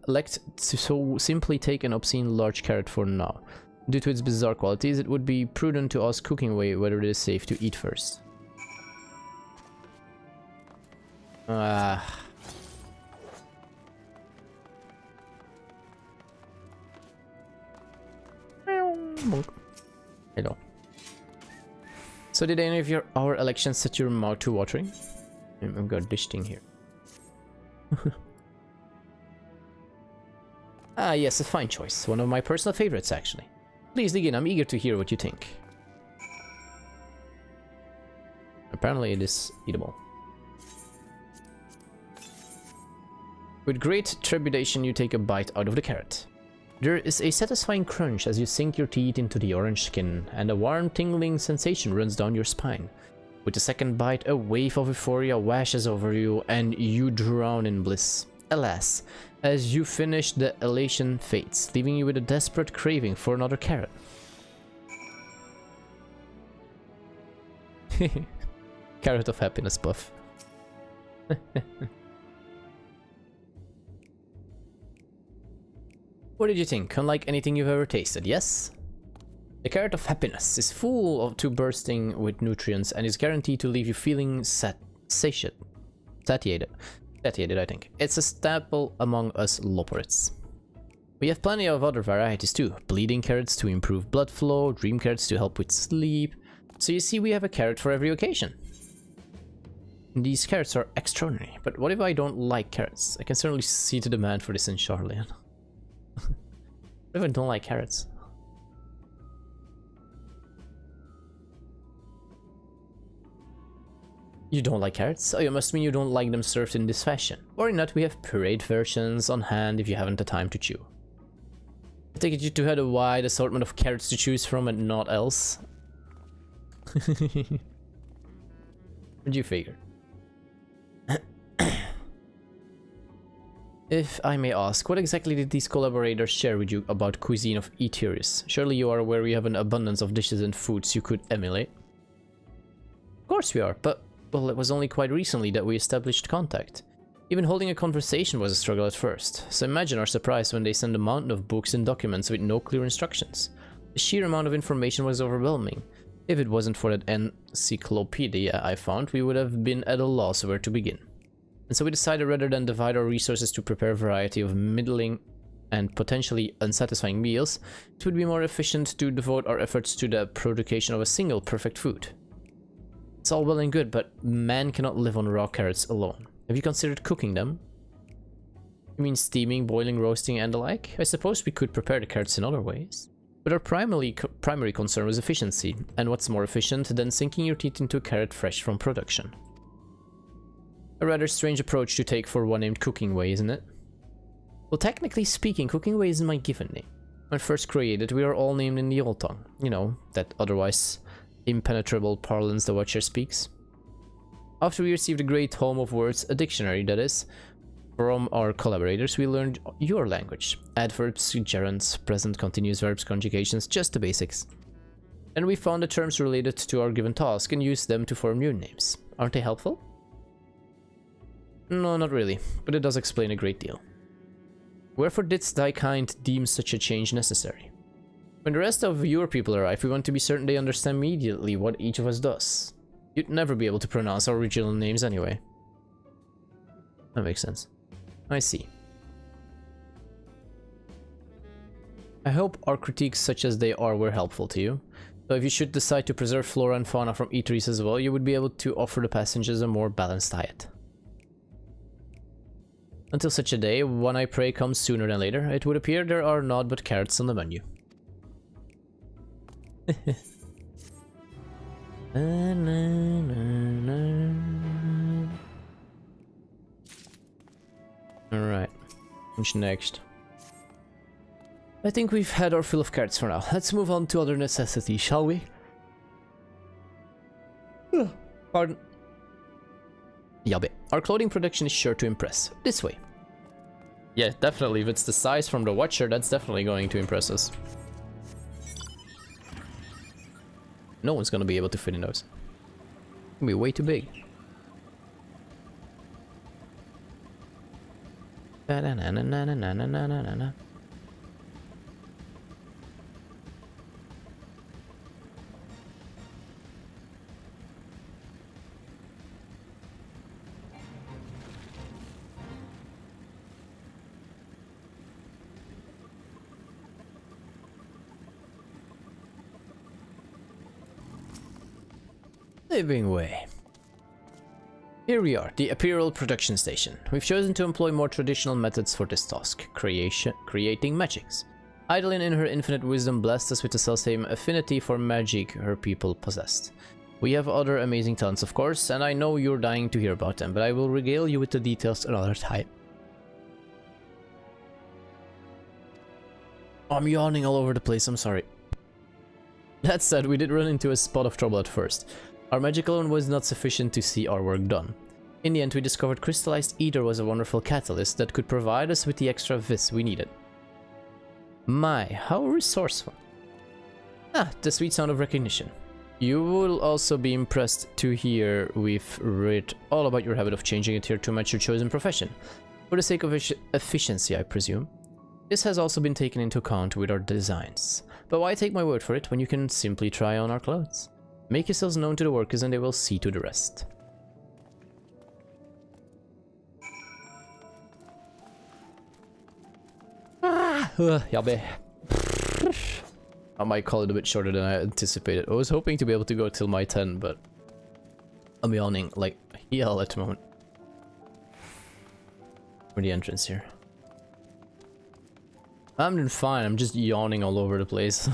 elect to so simply take an obscene large carrot for now. Due to its bizarre qualities, it would be prudent to ask Cooking Way whether it is safe to eat first. Hello. So did any of our elections set your mouth to watering? I've got this thing here. Ah, yes, a fine choice. One of my personal favorites, actually. Please dig in, I'm eager to hear what you think. Apparently it is eatable. With great trepidation, you take a bite out of the carrot. There is a satisfying crunch as you sink your teeth into the orange skin, and a warm, tingling sensation runs down your spine. With the second bite, a wave of euphoria washes over you, and you drown in bliss. Alas, as you finish, the elation fades, leaving you with a desperate craving for another carrot. Carrot of happiness buff. What did you think? Unlike anything you've ever tasted, yes? The carrot of happiness is full to bursting with nutrients and is guaranteed to leave you feeling satiated, I think. It's a staple among us loperids. We have plenty of other varieties too. Bleeding carrots to improve blood flow, dream carrots to help with sleep. So you see, we have a carrot for every occasion. These carrots are extraordinary, but what if I don't like carrots? I can certainly see the demand for this in Charlian. What if I don't like carrots? You don't like carrots? Oh, you must mean you don't like them served in this fashion. Worry not, we have pureed versions on hand if you haven't the time to chew. I take it you two had a wide assortment of carrots to choose from and not else. What'd you figure? If I may ask, what exactly did these collaborators share with you about cuisine of Eteris? Surely you are aware we have an abundance of dishes and foods you could emulate. Of course we are, but well, it was only quite recently that we established contact. Even holding a conversation was a struggle at first, so imagine our surprise when they sent a mountain of books and documents with no clear instructions. The sheer amount of information was overwhelming. If it wasn't for that encyclopedia I found, we would have been at a loss where to begin. And so we decided rather than divide our resources to prepare a variety of middling and potentially unsatisfying meals, it would be more efficient to devote our efforts to the production of a single perfect food. It's all well and good, but man cannot live on raw carrots alone. Have you considered cooking them? You mean steaming, boiling, roasting, and the like? I suppose we could prepare the carrots in other ways. But our primary concern was efficiency, and what's more efficient than sinking your teeth into a carrot fresh from production? A rather strange approach to take for one named Cooking Way, isn't it? Well, technically speaking, Cooking Way isn't my given name. When first created, we are all named in the old tongue. You know, that otherwise impenetrable parlance the Watcher speaks. After we received a great home of words, a dictionary that is, from our collaborators, we learned your language. Adverbs, gerunds, present continuous verbs, conjugations, just the basics. And we found the terms related to our given task and used them to form new names. Aren't they helpful? No, not really, but it does explain a great deal. Wherefore didst thy kind deem such a change necessary? When the rest of your people arrive, we want to be certain they understand immediately what each of us does. You'd never be able to pronounce our original names anyway. That makes sense. I see. I hope our critiques, such as they are, were helpful to you. So if you should decide to preserve flora and fauna from eateries as well, you would be able to offer the passengers a more balanced diet. Until such a day, one I pray comes sooner than later, it would appear there are naught but carrots on the menu. Alright, what's next? I think we've had our fill of carrots for now. Let's move on to other necessities, shall we? Pardon. Yabe. Our clothing production is sure to impress. This way. Yeah, definitely. If it's the size from the Watcher, that's definitely going to impress us. No one's gonna be able to fit in those. It's gonna be way too big. Living way. Here we are, the Imperial Production Station. We've chosen to employ more traditional methods for this task, creating magics. Idolin in her infinite wisdom blessed us with the self-same affinity for magic her people possessed. We have other amazing talents, of course, and I know you're dying to hear about them, but I will regale you with the details another time. I'm yawning all over the place, I'm sorry. That said, we did run into a spot of trouble at first. Our magic alone was not sufficient to see our work done. In the end, we discovered crystallized ether was a wonderful catalyst that could provide us with the extra vis we needed. My, how resourceful. Ah, the sweet sound of recognition. You will also be impressed to hear we've read all about your habit of changing it here to match your chosen profession. For the sake of efficiency, I presume. This has also been taken into account with our designs. But why take my word for it when you can simply try on our clothes? Make yourselves known to the workers and they will see to the rest. Yabe. I might call it a bit shorter than I anticipated. I was hoping to be able to go till my 10, but I'm yawning like hell at the moment. For the entrance here. I'm doing fine, I'm just yawning all over the place.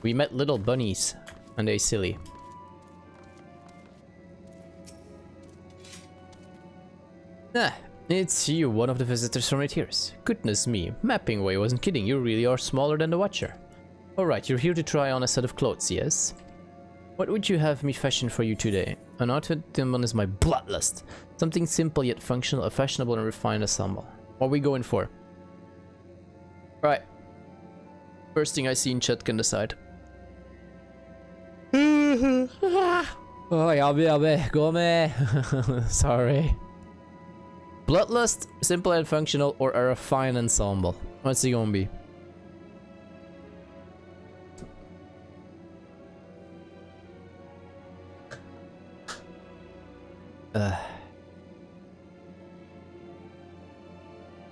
We met little bunnies, and they're silly. Ah, it's you, one of the visitors from right here. Goodness me, Mapping Way wasn't kidding, you really are smaller than the Watcher. Alright, you're here to try on a set of clothes, yes? What would you have me fashion for you today? An outfit one is my bloodlust. Something simple yet functional, a fashionable and refined ensemble. What are we going for? Right. First thing I see in chat can decide. Oh, yabe, go me. Sorry. Bloodlust, simple and functional, or a refined ensemble? What's it gonna be?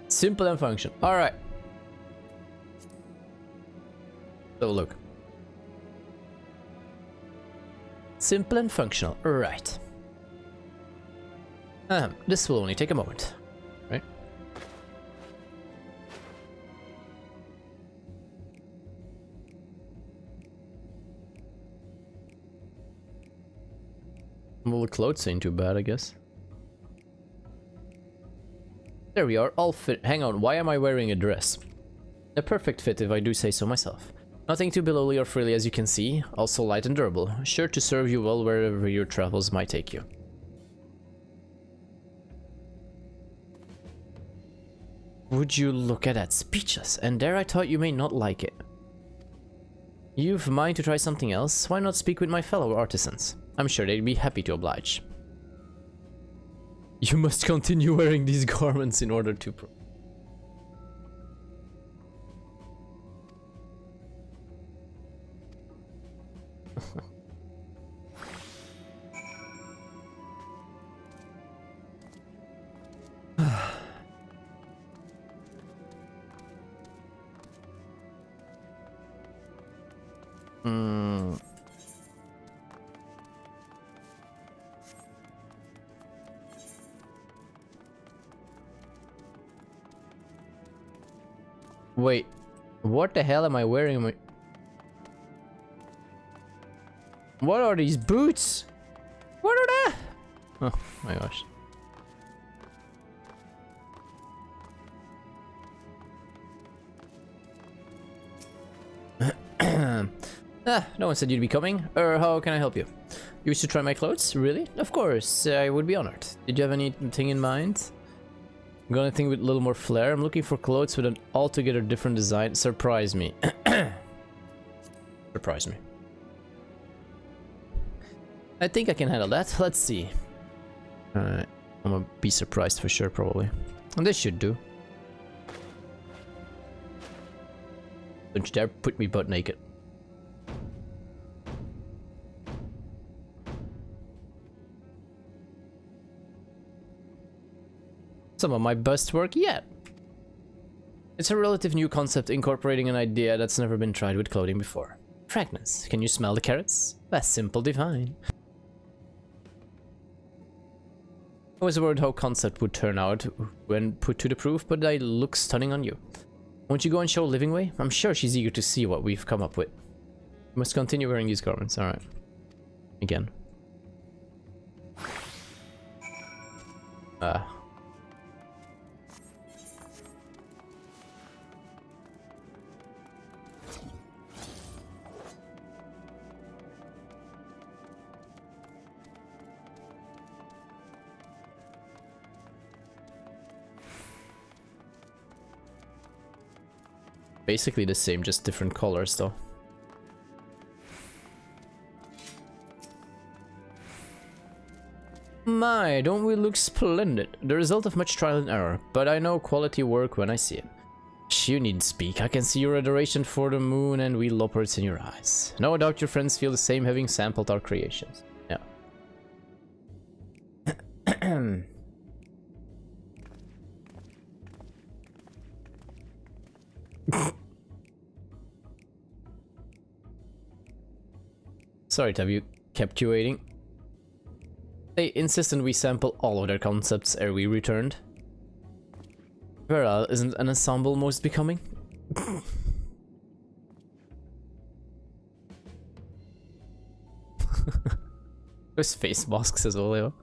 Simple and functional. Alright. So look. Simple and functional. Right. This will only take a moment. Right? Well, the clothes ain't too bad, I guess. There we are, all fit. Hang on, why am I wearing a dress? A perfect fit if I do say so myself. Nothing too billowy or frilly as you can see, also light and durable, sure to serve you well wherever your travels might take you. Would you look at that? Speechless. And there I thought you may not like it. You've mind to try something else? Why not speak with my fellow artisans? I'm sure they'd be happy to oblige. You must continue wearing these garments in order to... Wait, what the hell am I wearing? What are these boots? What are they? Oh my gosh. No one said you'd be coming. How can I help you? You wish to try my clothes? Really? Of course, I would be honored. Did you have anything in mind? Got anything with a little more flair? I'm looking for clothes with an altogether different design. Surprise me. Surprise me. I think I can handle that. Let's see. I'm gonna be surprised for sure, probably. And this should do. Don't you dare put me butt naked. Some of my best work yet. It's a relative new concept incorporating an idea that's never been tried with clothing before. Fragments. Can you smell the carrots? That's simple divine. I was worried how concept would turn out when put to the proof, but they look stunning on you. Won't you go and show Livingway? I'm sure she's eager to see what we've come up with. You must continue wearing these garments. Alright. Again. Basically the same, just different colors though. My, don't we look splendid? The result of much trial and error, but I know quality work when I see it. Shh, you needn't speak. I can see your adoration for the moon and we leopards in your eyes. No doubt your friends feel the same having sampled our creations. Yeah. Sorry to have you kept you waiting. They insisted we sample all of their concepts ere we returned. Well, isn't an ensemble most becoming? There's face masks as well, yo.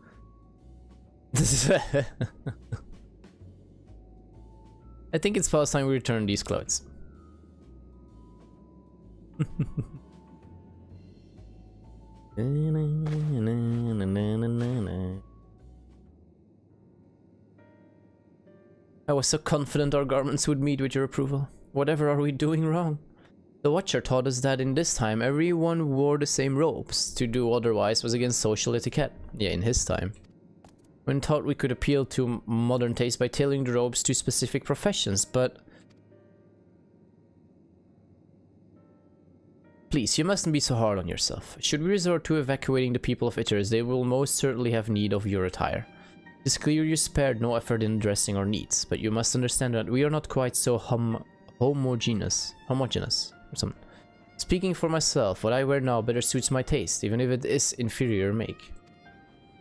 I think it's past time we return these clothes. I was so confident our garments would meet with your approval. Whatever are we doing wrong? The Watcher taught us that in this time everyone wore the same robes. To do otherwise was against social etiquette. Yeah, in his time. When taught we could appeal to modern taste by tailoring the robes to specific professions, but... Please, you mustn't be so hard on yourself. Should we resort to evacuating the people of Ithers, they will most certainly have need of your attire. It's clear you spared no effort in addressing our needs, but you must understand that we are not quite so homogeneous or something. Speaking for myself, what I wear now better suits my taste, even if it is inferior make.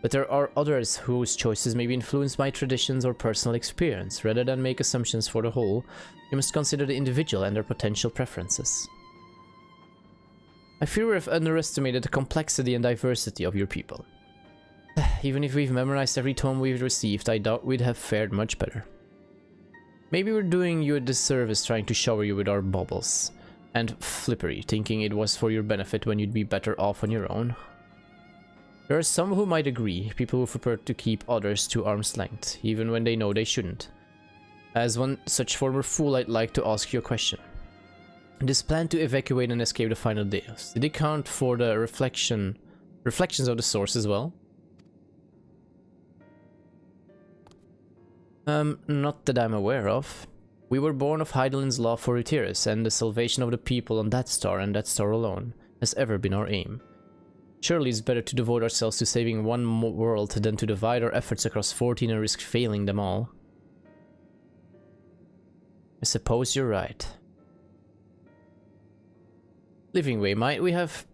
But there are others whose choices may be influenced by traditions or personal experience. Rather than make assumptions for the whole, you must consider the individual and their potential preferences. I fear we have underestimated the complexity and diversity of your people. Even if we've memorized every tome we've received, I doubt we'd have fared much better. Maybe we're doing you a disservice trying to shower you with our baubles and flippery, thinking it was for your benefit when you'd be better off on your own. There are some who might agree, people who prefer to keep others to arm's length, even when they know they shouldn't. As one such former fool, I'd like to ask you a question. This plan to evacuate and escape the final days, did it count for the reflections of the source as well? Not that I'm aware of. We were born of Heidelin's law for Utiris, and the salvation of the people on that star and that star alone has ever been our aim. Surely it's better to devote ourselves to saving one world than to divide our efforts across 14 and risk failing them all. I suppose you're right. Living Way, might we have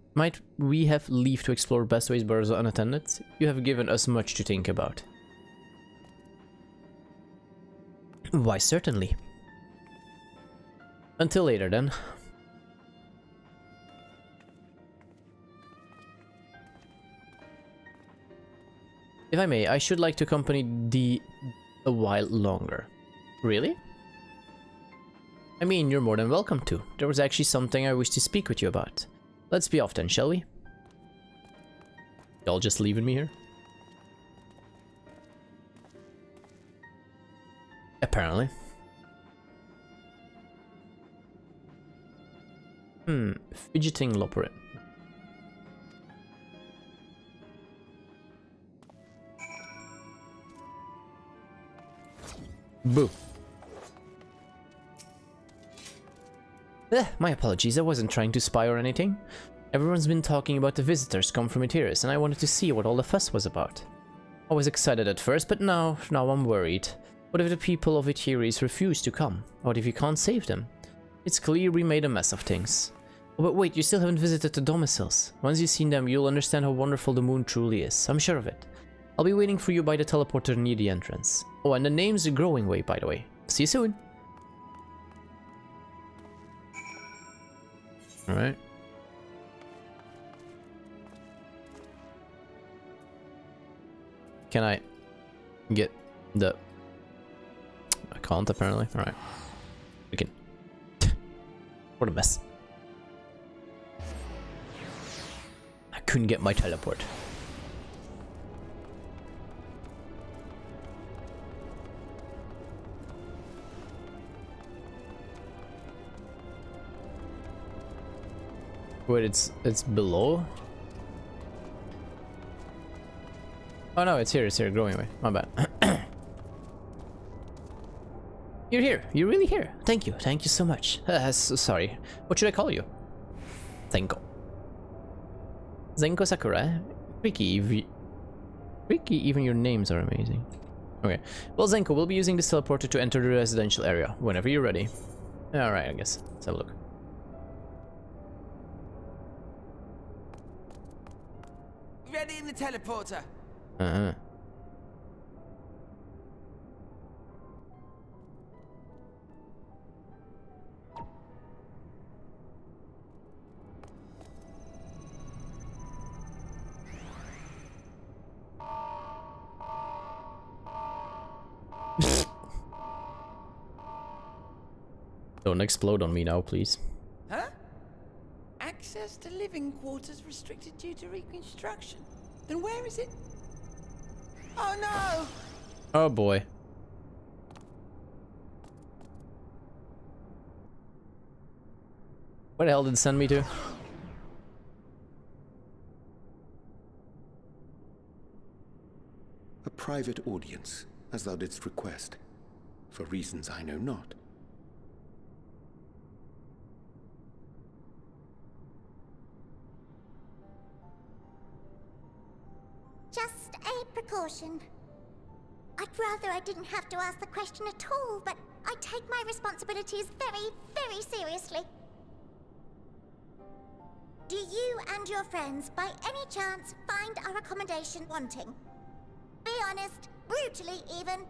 leave to explore Bestway's burrows unattended? You have given us much to think about. Why, certainly. Until later, then. If I may, I should like to accompany thee a while longer. Really? I mean, you're more than welcome to. There was actually something I wish to speak with you about. Let's be off then, shall we? Y'all just leaving me here? Apparently. Fidgeting Loperate. Boo. My apologies, I wasn't trying to spy or anything. Everyone's been talking about the visitors come from Utiris, and I wanted to see what all the fuss was about. I was excited at first, but now I'm worried. What if the people of Utiris refuse to come? What if you can't save them? It's clear we made a mess of things. Oh, but wait, you still haven't visited the domiciles. Once you've seen them, you'll understand how wonderful the moon truly is. I'm sure of it. I'll be waiting for you by the teleporter near the entrance. Oh, and the name's Growing Way, by the way. See you soon. Alright. Can I get the... I can't apparently. Alright. We can... What a mess. I couldn't get my teleport. Wait, it's below? Oh no, it's here, Growing Way. My bad. You're here, you're really here. Thank you so much. Sorry, what should I call you? Zenko. Zenko Sakura? Freaky, even your names are amazing. Okay, well Zenko, we'll be using this teleporter to enter the residential area, whenever you're ready. Alright, I guess, let's have a look. Ready in the teleporter. Uh-huh. Don't explode on me now, please. Huh? Access to living quarters restricted due to reconstruction. Then where is it? Oh no! Oh boy. Where the hell did it send me to? A private audience, as thou didst request, for reasons I know not. Just a precaution. I'd rather I didn't have to ask the question at all, but I take my responsibilities very, very seriously. Do you and your friends, by any chance, find our accommodation wanting? Be honest, brutally even.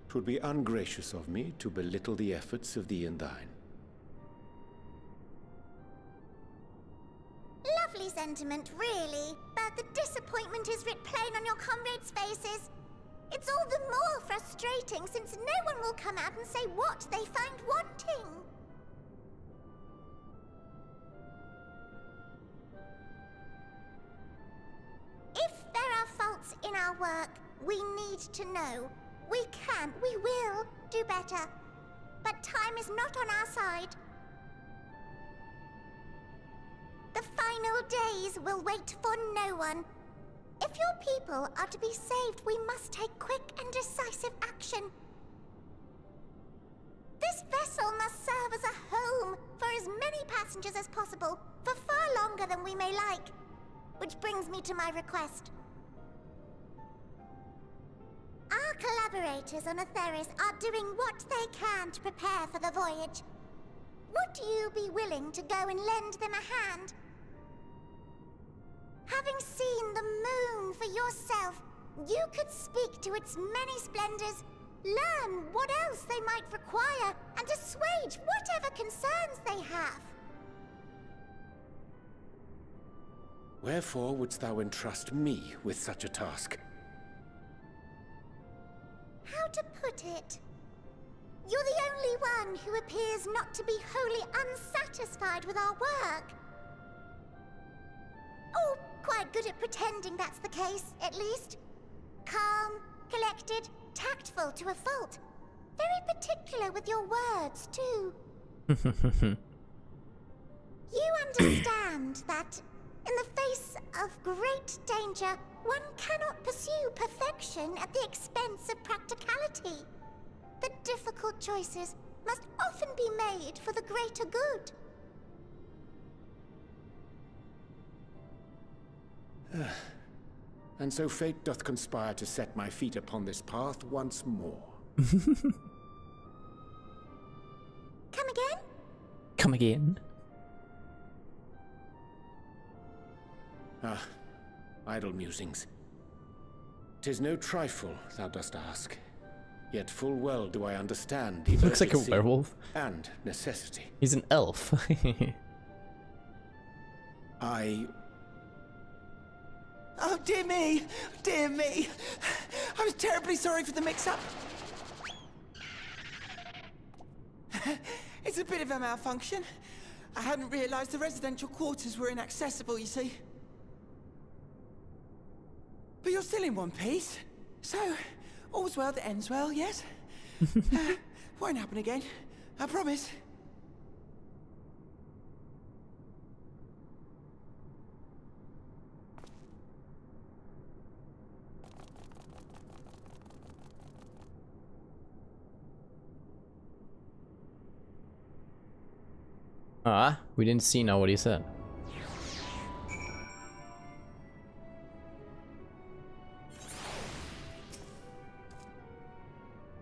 'Twould be ungracious of me to belittle the efforts of thee and thine. Lovely sentiment, really, but the disappointment is writ plain on your comrades' faces. It's all the more frustrating since no one will come out and say what they find wanting. If there are faults in our world, work. We need to know. We can, we will do better. But time is not on our side. The final days will wait for no one. If your people are to be saved, we must take quick and decisive action. This vessel must serve as a home for as many passengers as possible, for far longer than we may like. Which brings me to my request. Our collaborators on Atheris are doing what they can to prepare for the voyage. Would you be willing to go and lend them a hand? Having seen the moon for yourself, you could speak to its many splendors, learn what else they might require, and assuage whatever concerns they have. Wherefore wouldst thou entrust me with such a task? How to put it? You're the only one who appears not to be wholly unsatisfied with our work. Oh, quite good at pretending that's the case, at least. Calm, collected, tactful to a fault. Very particular with your words, too. You understand that, in the face of great danger, one cannot pursue perfection at the expense of practicality. The difficult choices must often be made for the greater good. And so fate doth conspire to set my feet upon this path once more. Come again? Come again? Ah, idle musings. 'Tis no trifle, thou dost ask. Yet full well do I understand the Looks like a urgency werewolf. and necessity. He's an elf. Oh, dear me! Dear me! I was terribly sorry for the mix-up. It's a bit of a malfunction. I hadn't realized the residential quarters were inaccessible, you see. But you're still in one piece. So, all's well that ends well, yes? Won't happen again. I promise. Ah, we didn't see now what he said.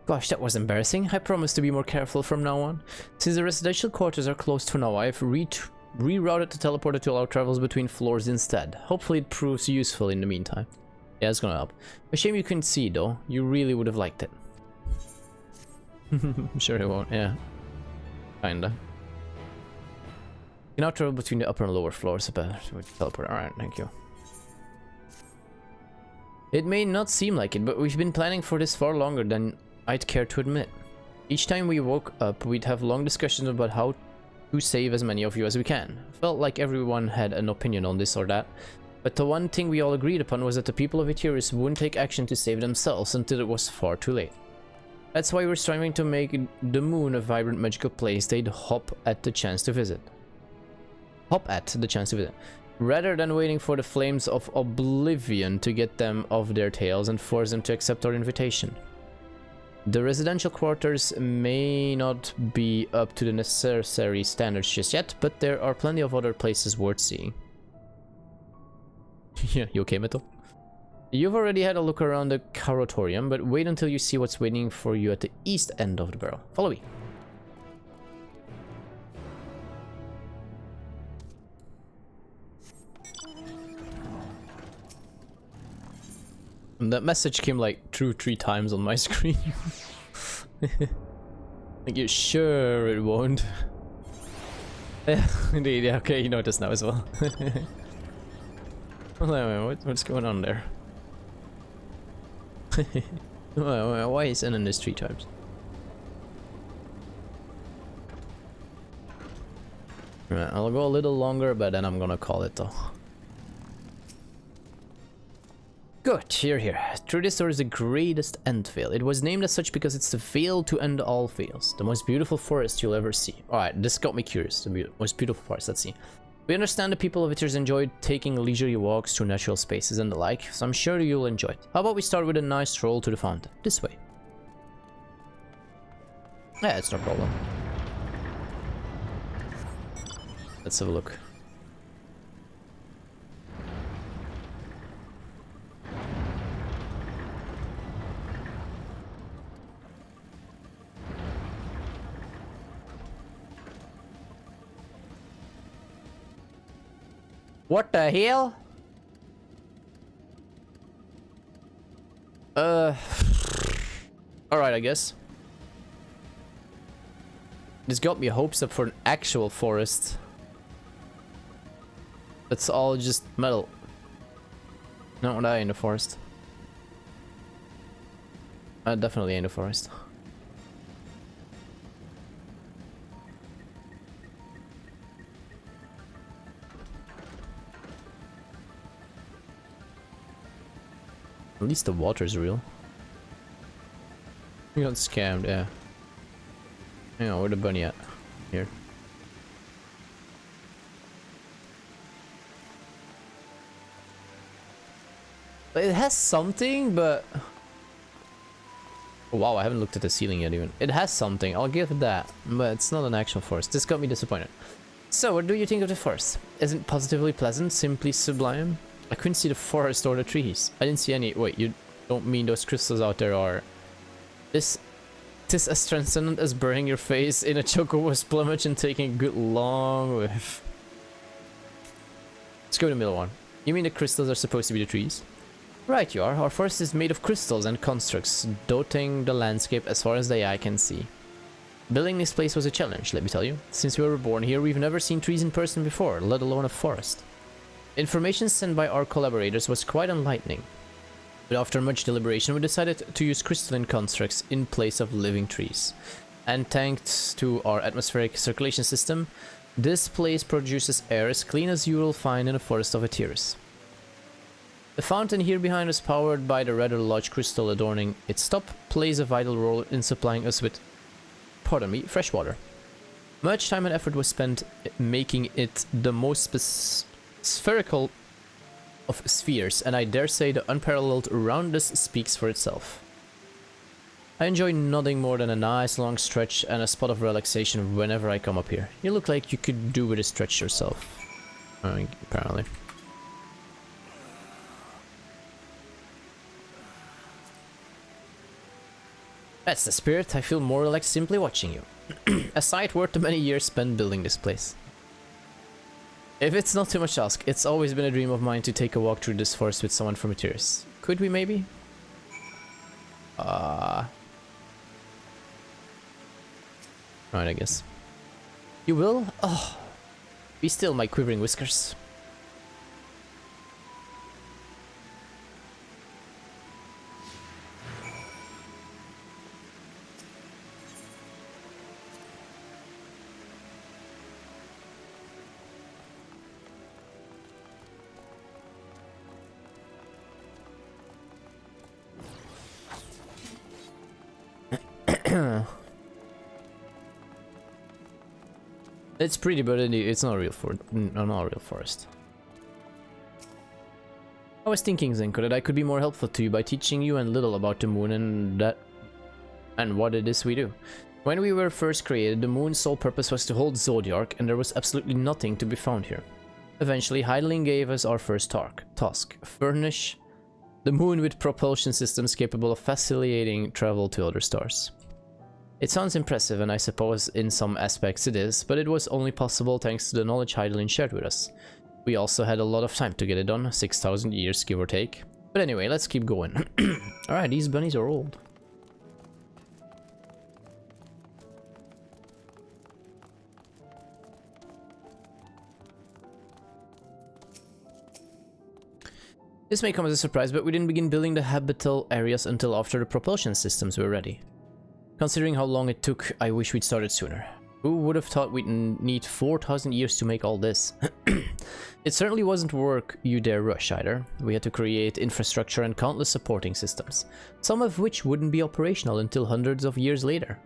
Gosh, that was embarrassing. I promise to be more careful from now on. Since the residential quarters are closed for now, I've rerouted the teleporter to allow travels between floors instead. Hopefully it proves useful in the meantime. Yeah, it's gonna help. A shame you couldn't see though. You really would have liked it. I'm sure it won't, yeah. Kinda. You can now travel between the upper and lower floors with the teleporter. Alright, thank you. It may not seem like it, but we've been planning for this far longer than I'd care to admit. Each time we woke up, we'd have long discussions about how to save as many of you as we can. Felt like everyone had an opinion on this or that, but the one thing we all agreed upon was that the people of Eteris wouldn't take action to save themselves until it was far too late. That's why we're striving to make the moon a vibrant magical place they'd hop at the chance to visit. Rather than waiting for the flames of oblivion to get them off their tails and force them to accept our invitation. The residential quarters may not be up to the necessary standards just yet, but there are plenty of other places worth seeing. Yeah, you okay, Metal? You've already had a look around the Karatorium, but wait until you see what's waiting for you at the east end of the barrel. Follow me. And that message came like 2-3 times on my screen. Like, you sure it won't? Yeah, indeed, yeah, okay, you noticed now as well. What's going on there? Why is it in this 3 times? Right, I'll go a little longer, but then I'm gonna call it though. Good, here. Through this door is the greatest end veil. It was named as such because it's the veil to end all veils. The most beautiful forest you'll ever see. Alright, this got me curious. The most beautiful forest, let's see. We understand the people of Ithers enjoy taking leisurely walks through natural spaces and the like, so I'm sure you'll enjoy it. How about we start with a nice stroll to the fountain? This way. Yeah, it's no problem. Let's have a look. What the hell? Alright, I guess. This got me hopes up for an actual forest. That's all just metal. Not what I in the forest. I definitely ain't a forest. At least the water's real. We got scammed, yeah. Hang on, where the bunny at? Here. It has something, but... Oh, wow, I haven't looked at the ceiling yet even. It has something, I'll give it that. But it's not an actual forest. This got me disappointed. So, what do you think of the forest? Isn't it positively pleasant? Simply sublime? I couldn't see the forest or the trees. I didn't see any... Wait, you don't mean those crystals out there are... This as transcendent as burying your face in a chocobo's plumage and taking a good long whiff. Let's go to the middle one. You mean the crystals are supposed to be the trees? Right you are. Our forest is made of crystals and constructs, dotting the landscape as far as the eye can see. Building this place was a challenge, let me tell you. Since we were born here, we've never seen trees in person before, let alone a forest. Information sent by our collaborators was quite enlightening. But after much deliberation, we decided to use crystalline constructs in place of living trees. And thanks to our atmospheric circulation system, this place produces air as clean as you will find in a forest of Ithers. The fountain here behind us, powered by the rather large crystal adorning its top, plays a vital role in supplying us with, pardon me, fresh water. Much time and effort was spent making it the most spherical of spheres, and I dare say the unparalleled roundness speaks for itself. I enjoy nothing more than a nice long stretch and a spot of relaxation whenever I come up here. You look like you could do with a stretch yourself. Apparently. That's the spirit. I feel more relaxed simply watching you. A sight worth the many years spent building this place. If it's not too much to ask, it's always been a dream of mine to take a walk through this forest with someone from Ithers. Could we maybe? Right, I guess. You will? Oh. Be still, my quivering whiskers. It's pretty, but it's not a real forest. I was thinking, Zenko, that I could be more helpful to you by teaching you and little about the moon and what it is we do. When we were first created, the moon's sole purpose was to hold Zodiac, and there was absolutely nothing to be found here. Eventually, Heidelin gave us our first task: furnish the moon with propulsion systems capable of facilitating travel to other stars. It sounds impressive, and I suppose in some aspects it is, but it was only possible thanks to the knowledge Heidelin shared with us. We also had a lot of time to get it done, 6,000 years give or take. But anyway, let's keep going. Alright, these bunnies are old. This may come as a surprise, but we didn't begin building the habitable areas until after the propulsion systems were ready. Considering how long it took, I wish we'd started sooner. Who would have thought we'd need 4,000 years to make all this? It certainly wasn't work you dare rush either. We had to create infrastructure and countless supporting systems, some of which wouldn't be operational until hundreds of years later.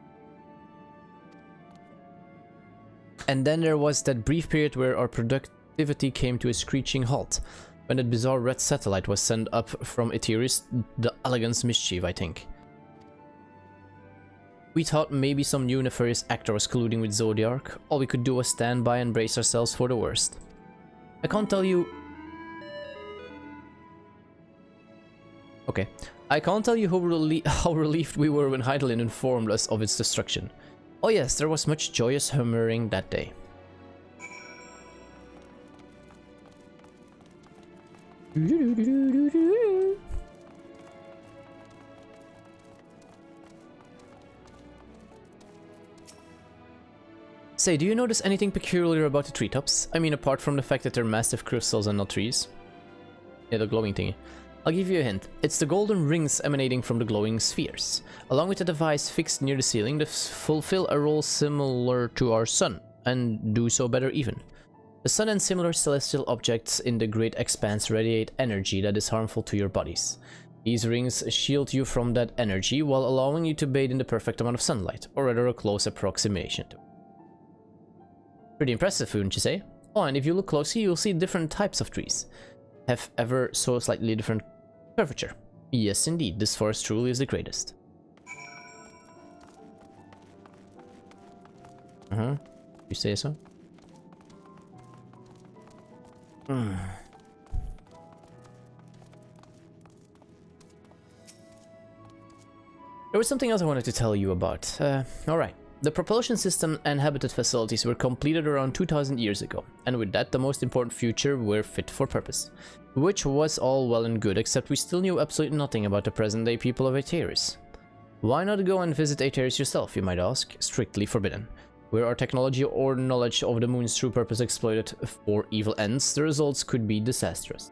And then there was that brief period where our productivity came to a screeching halt, when that bizarre red satellite was sent up from Eteris, the Elegance Mischief, I think. We thought maybe some new nefarious actor was colluding with Zodiac. All we could do was stand by and brace ourselves for the worst. I can't tell you... Okay. I can't tell you how relieved we were when Hydaelyn informed us of its destruction. Oh yes, there was much joyous humming that day. Say, do you notice anything peculiar about the treetops? I mean, apart from the fact that they're massive crystals and not trees. Yeah, the glowing thingy. I'll give you a hint. It's the golden rings emanating from the glowing spheres, along with a device fixed near the ceiling that fulfill a role similar to our sun, and do so better even. The sun and similar celestial objects in the great expanse radiate energy that is harmful to your bodies. These rings shield you from that energy while allowing you to bathe in the perfect amount of sunlight, or rather a close approximation to it. Pretty impressive, wouldn't you say? Oh, and if you look closely, you'll see different types of trees. Have ever so slightly different curvature. Yes, indeed, this forest truly is the greatest. You say so? There was something else I wanted to tell you about. Alright. The propulsion system and habitat facilities were completed around 2000 years ago, and with that the most important future were fit for purpose. Which was all well and good, except we still knew absolutely nothing about the present day people of Eteris. Why not go and visit Eteris yourself, you might ask? Strictly forbidden. Were our technology or knowledge of the moon's true purpose exploited for evil ends, the results could be disastrous.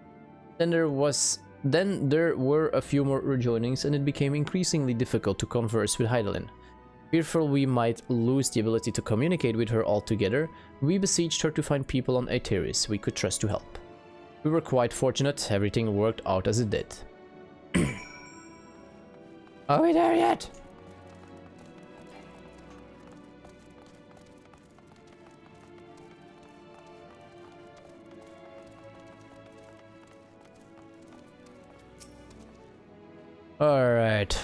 Then there were a few more rejoinings, and it became increasingly difficult to converse with Hydaelyn. Fearful we might lose the ability to communicate with her altogether, we beseeched her to find people on Eteris we could trust to help. We were quite fortunate, everything worked out as it did. Are we there yet? Alright.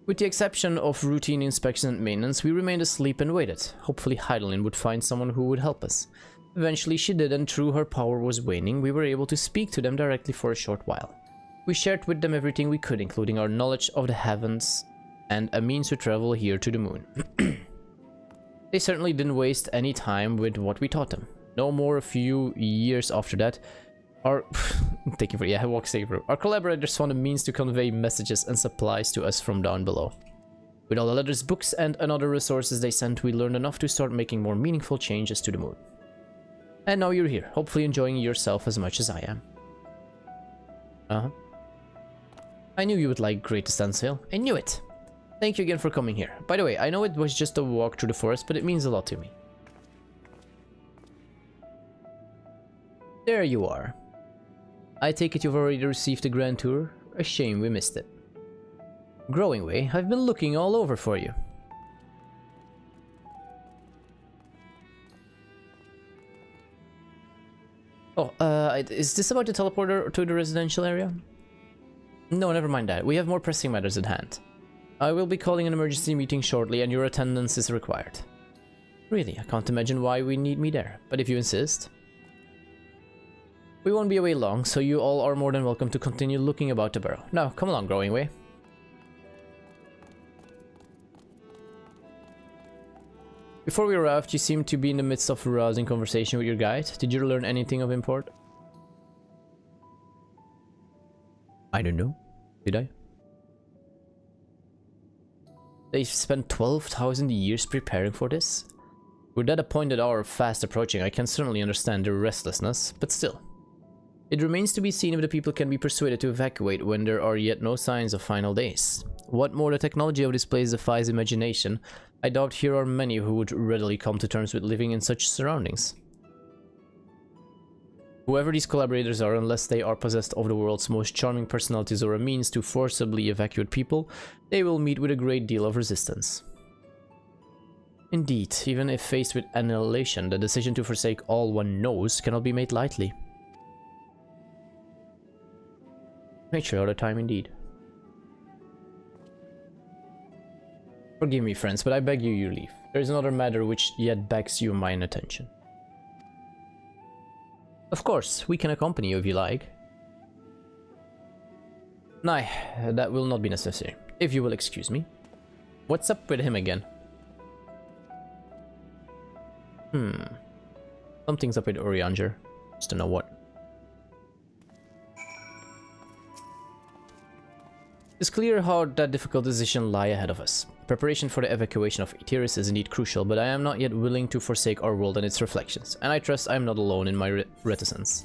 With the exception of routine inspection and maintenance, we remained asleep and waited. Hopefully Hydaelyn would find someone who would help us. Eventually she did, and through her power was waning, we were able to speak to them directly for a short while. We shared with them everything we could, including our knowledge of the heavens and a means to travel here to the moon. They certainly didn't waste any time with what we taught them. No more a few years after that, our thank you for walk safe, bro. Our collaborators found a means to convey messages and supplies to us from down below. With all the letters, books, and other resources they sent, we learned enough to start making more meaningful changes to the moon. And now you're here, hopefully enjoying yourself as much as I am. I knew you would like Great Standstill. I knew it! Thank you again for coming here. By the way, I know it was just a walk through the forest, but it means a lot to me. There you are. I take it you've already received the Grand Tour? A shame we missed it. Growing Way, I've been looking all over for you. Oh, is this about the teleporter to the residential area? No, never mind that. We have more pressing matters at hand. I will be calling an emergency meeting shortly, and your attendance is required. Really, I can't imagine why we need me there, but if you insist... We won't be away long, so you all are more than welcome to continue looking about the burrow. Now, come along, Growing Way. Before we arrived, you seemed to be in the midst of a rousing conversation with your guide. Did you learn anything of import? I don't know. Did I? They've spent 12,000 years preparing for this? With that appointed hour fast approaching, I can certainly understand their restlessness, but still. It remains to be seen if the people can be persuaded to evacuate when there are yet no signs of final days. What more, the technology of this place defies imagination. I doubt here are many who would readily come to terms with living in such surroundings. Whoever these collaborators are, unless they are possessed of the world's most charming personalities or a means to forcibly evacuate people, they will meet with a great deal of resistance. Indeed, even if faced with annihilation, the decision to forsake all one knows cannot be made lightly. Nature out of time indeed. Forgive me, friends, but I beg you leave. There is another matter which yet begs your mine attention. Of course, we can accompany you if you like. Nay, that will not be necessary, if you will excuse me. What's up with him again? Something's up with Urianger. Just don't know what. It's clear how that difficult decision lie ahead of us. Preparation for the evacuation of Eteris is indeed crucial, but I am not yet willing to forsake our world and its reflections, and I trust I am not alone in my reticence.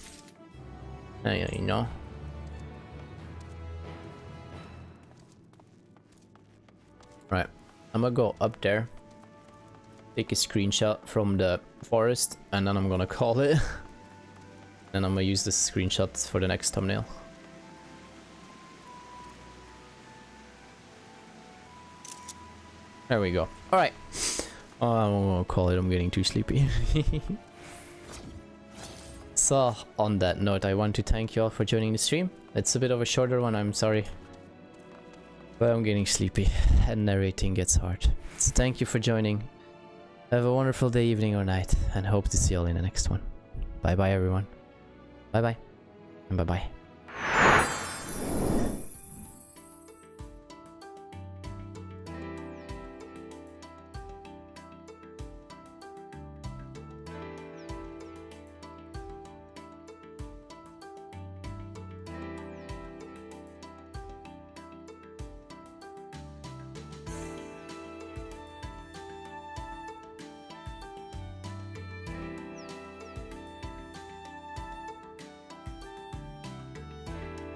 You know. Right, I'm gonna go up there, take a screenshot from the forest, and then I'm gonna call it. And I'm gonna use this screenshot for the next thumbnail. There we go. Alright. Oh, I won't call it, I'm getting too sleepy. So, on that note, I want to thank you all for joining the stream. It's a bit of a shorter one, I'm sorry. But I'm getting sleepy, and narrating gets hard. So thank you for joining. Have a wonderful day, evening, or night, and hope to see you all in the next one. Bye bye, everyone. Bye bye. And bye bye.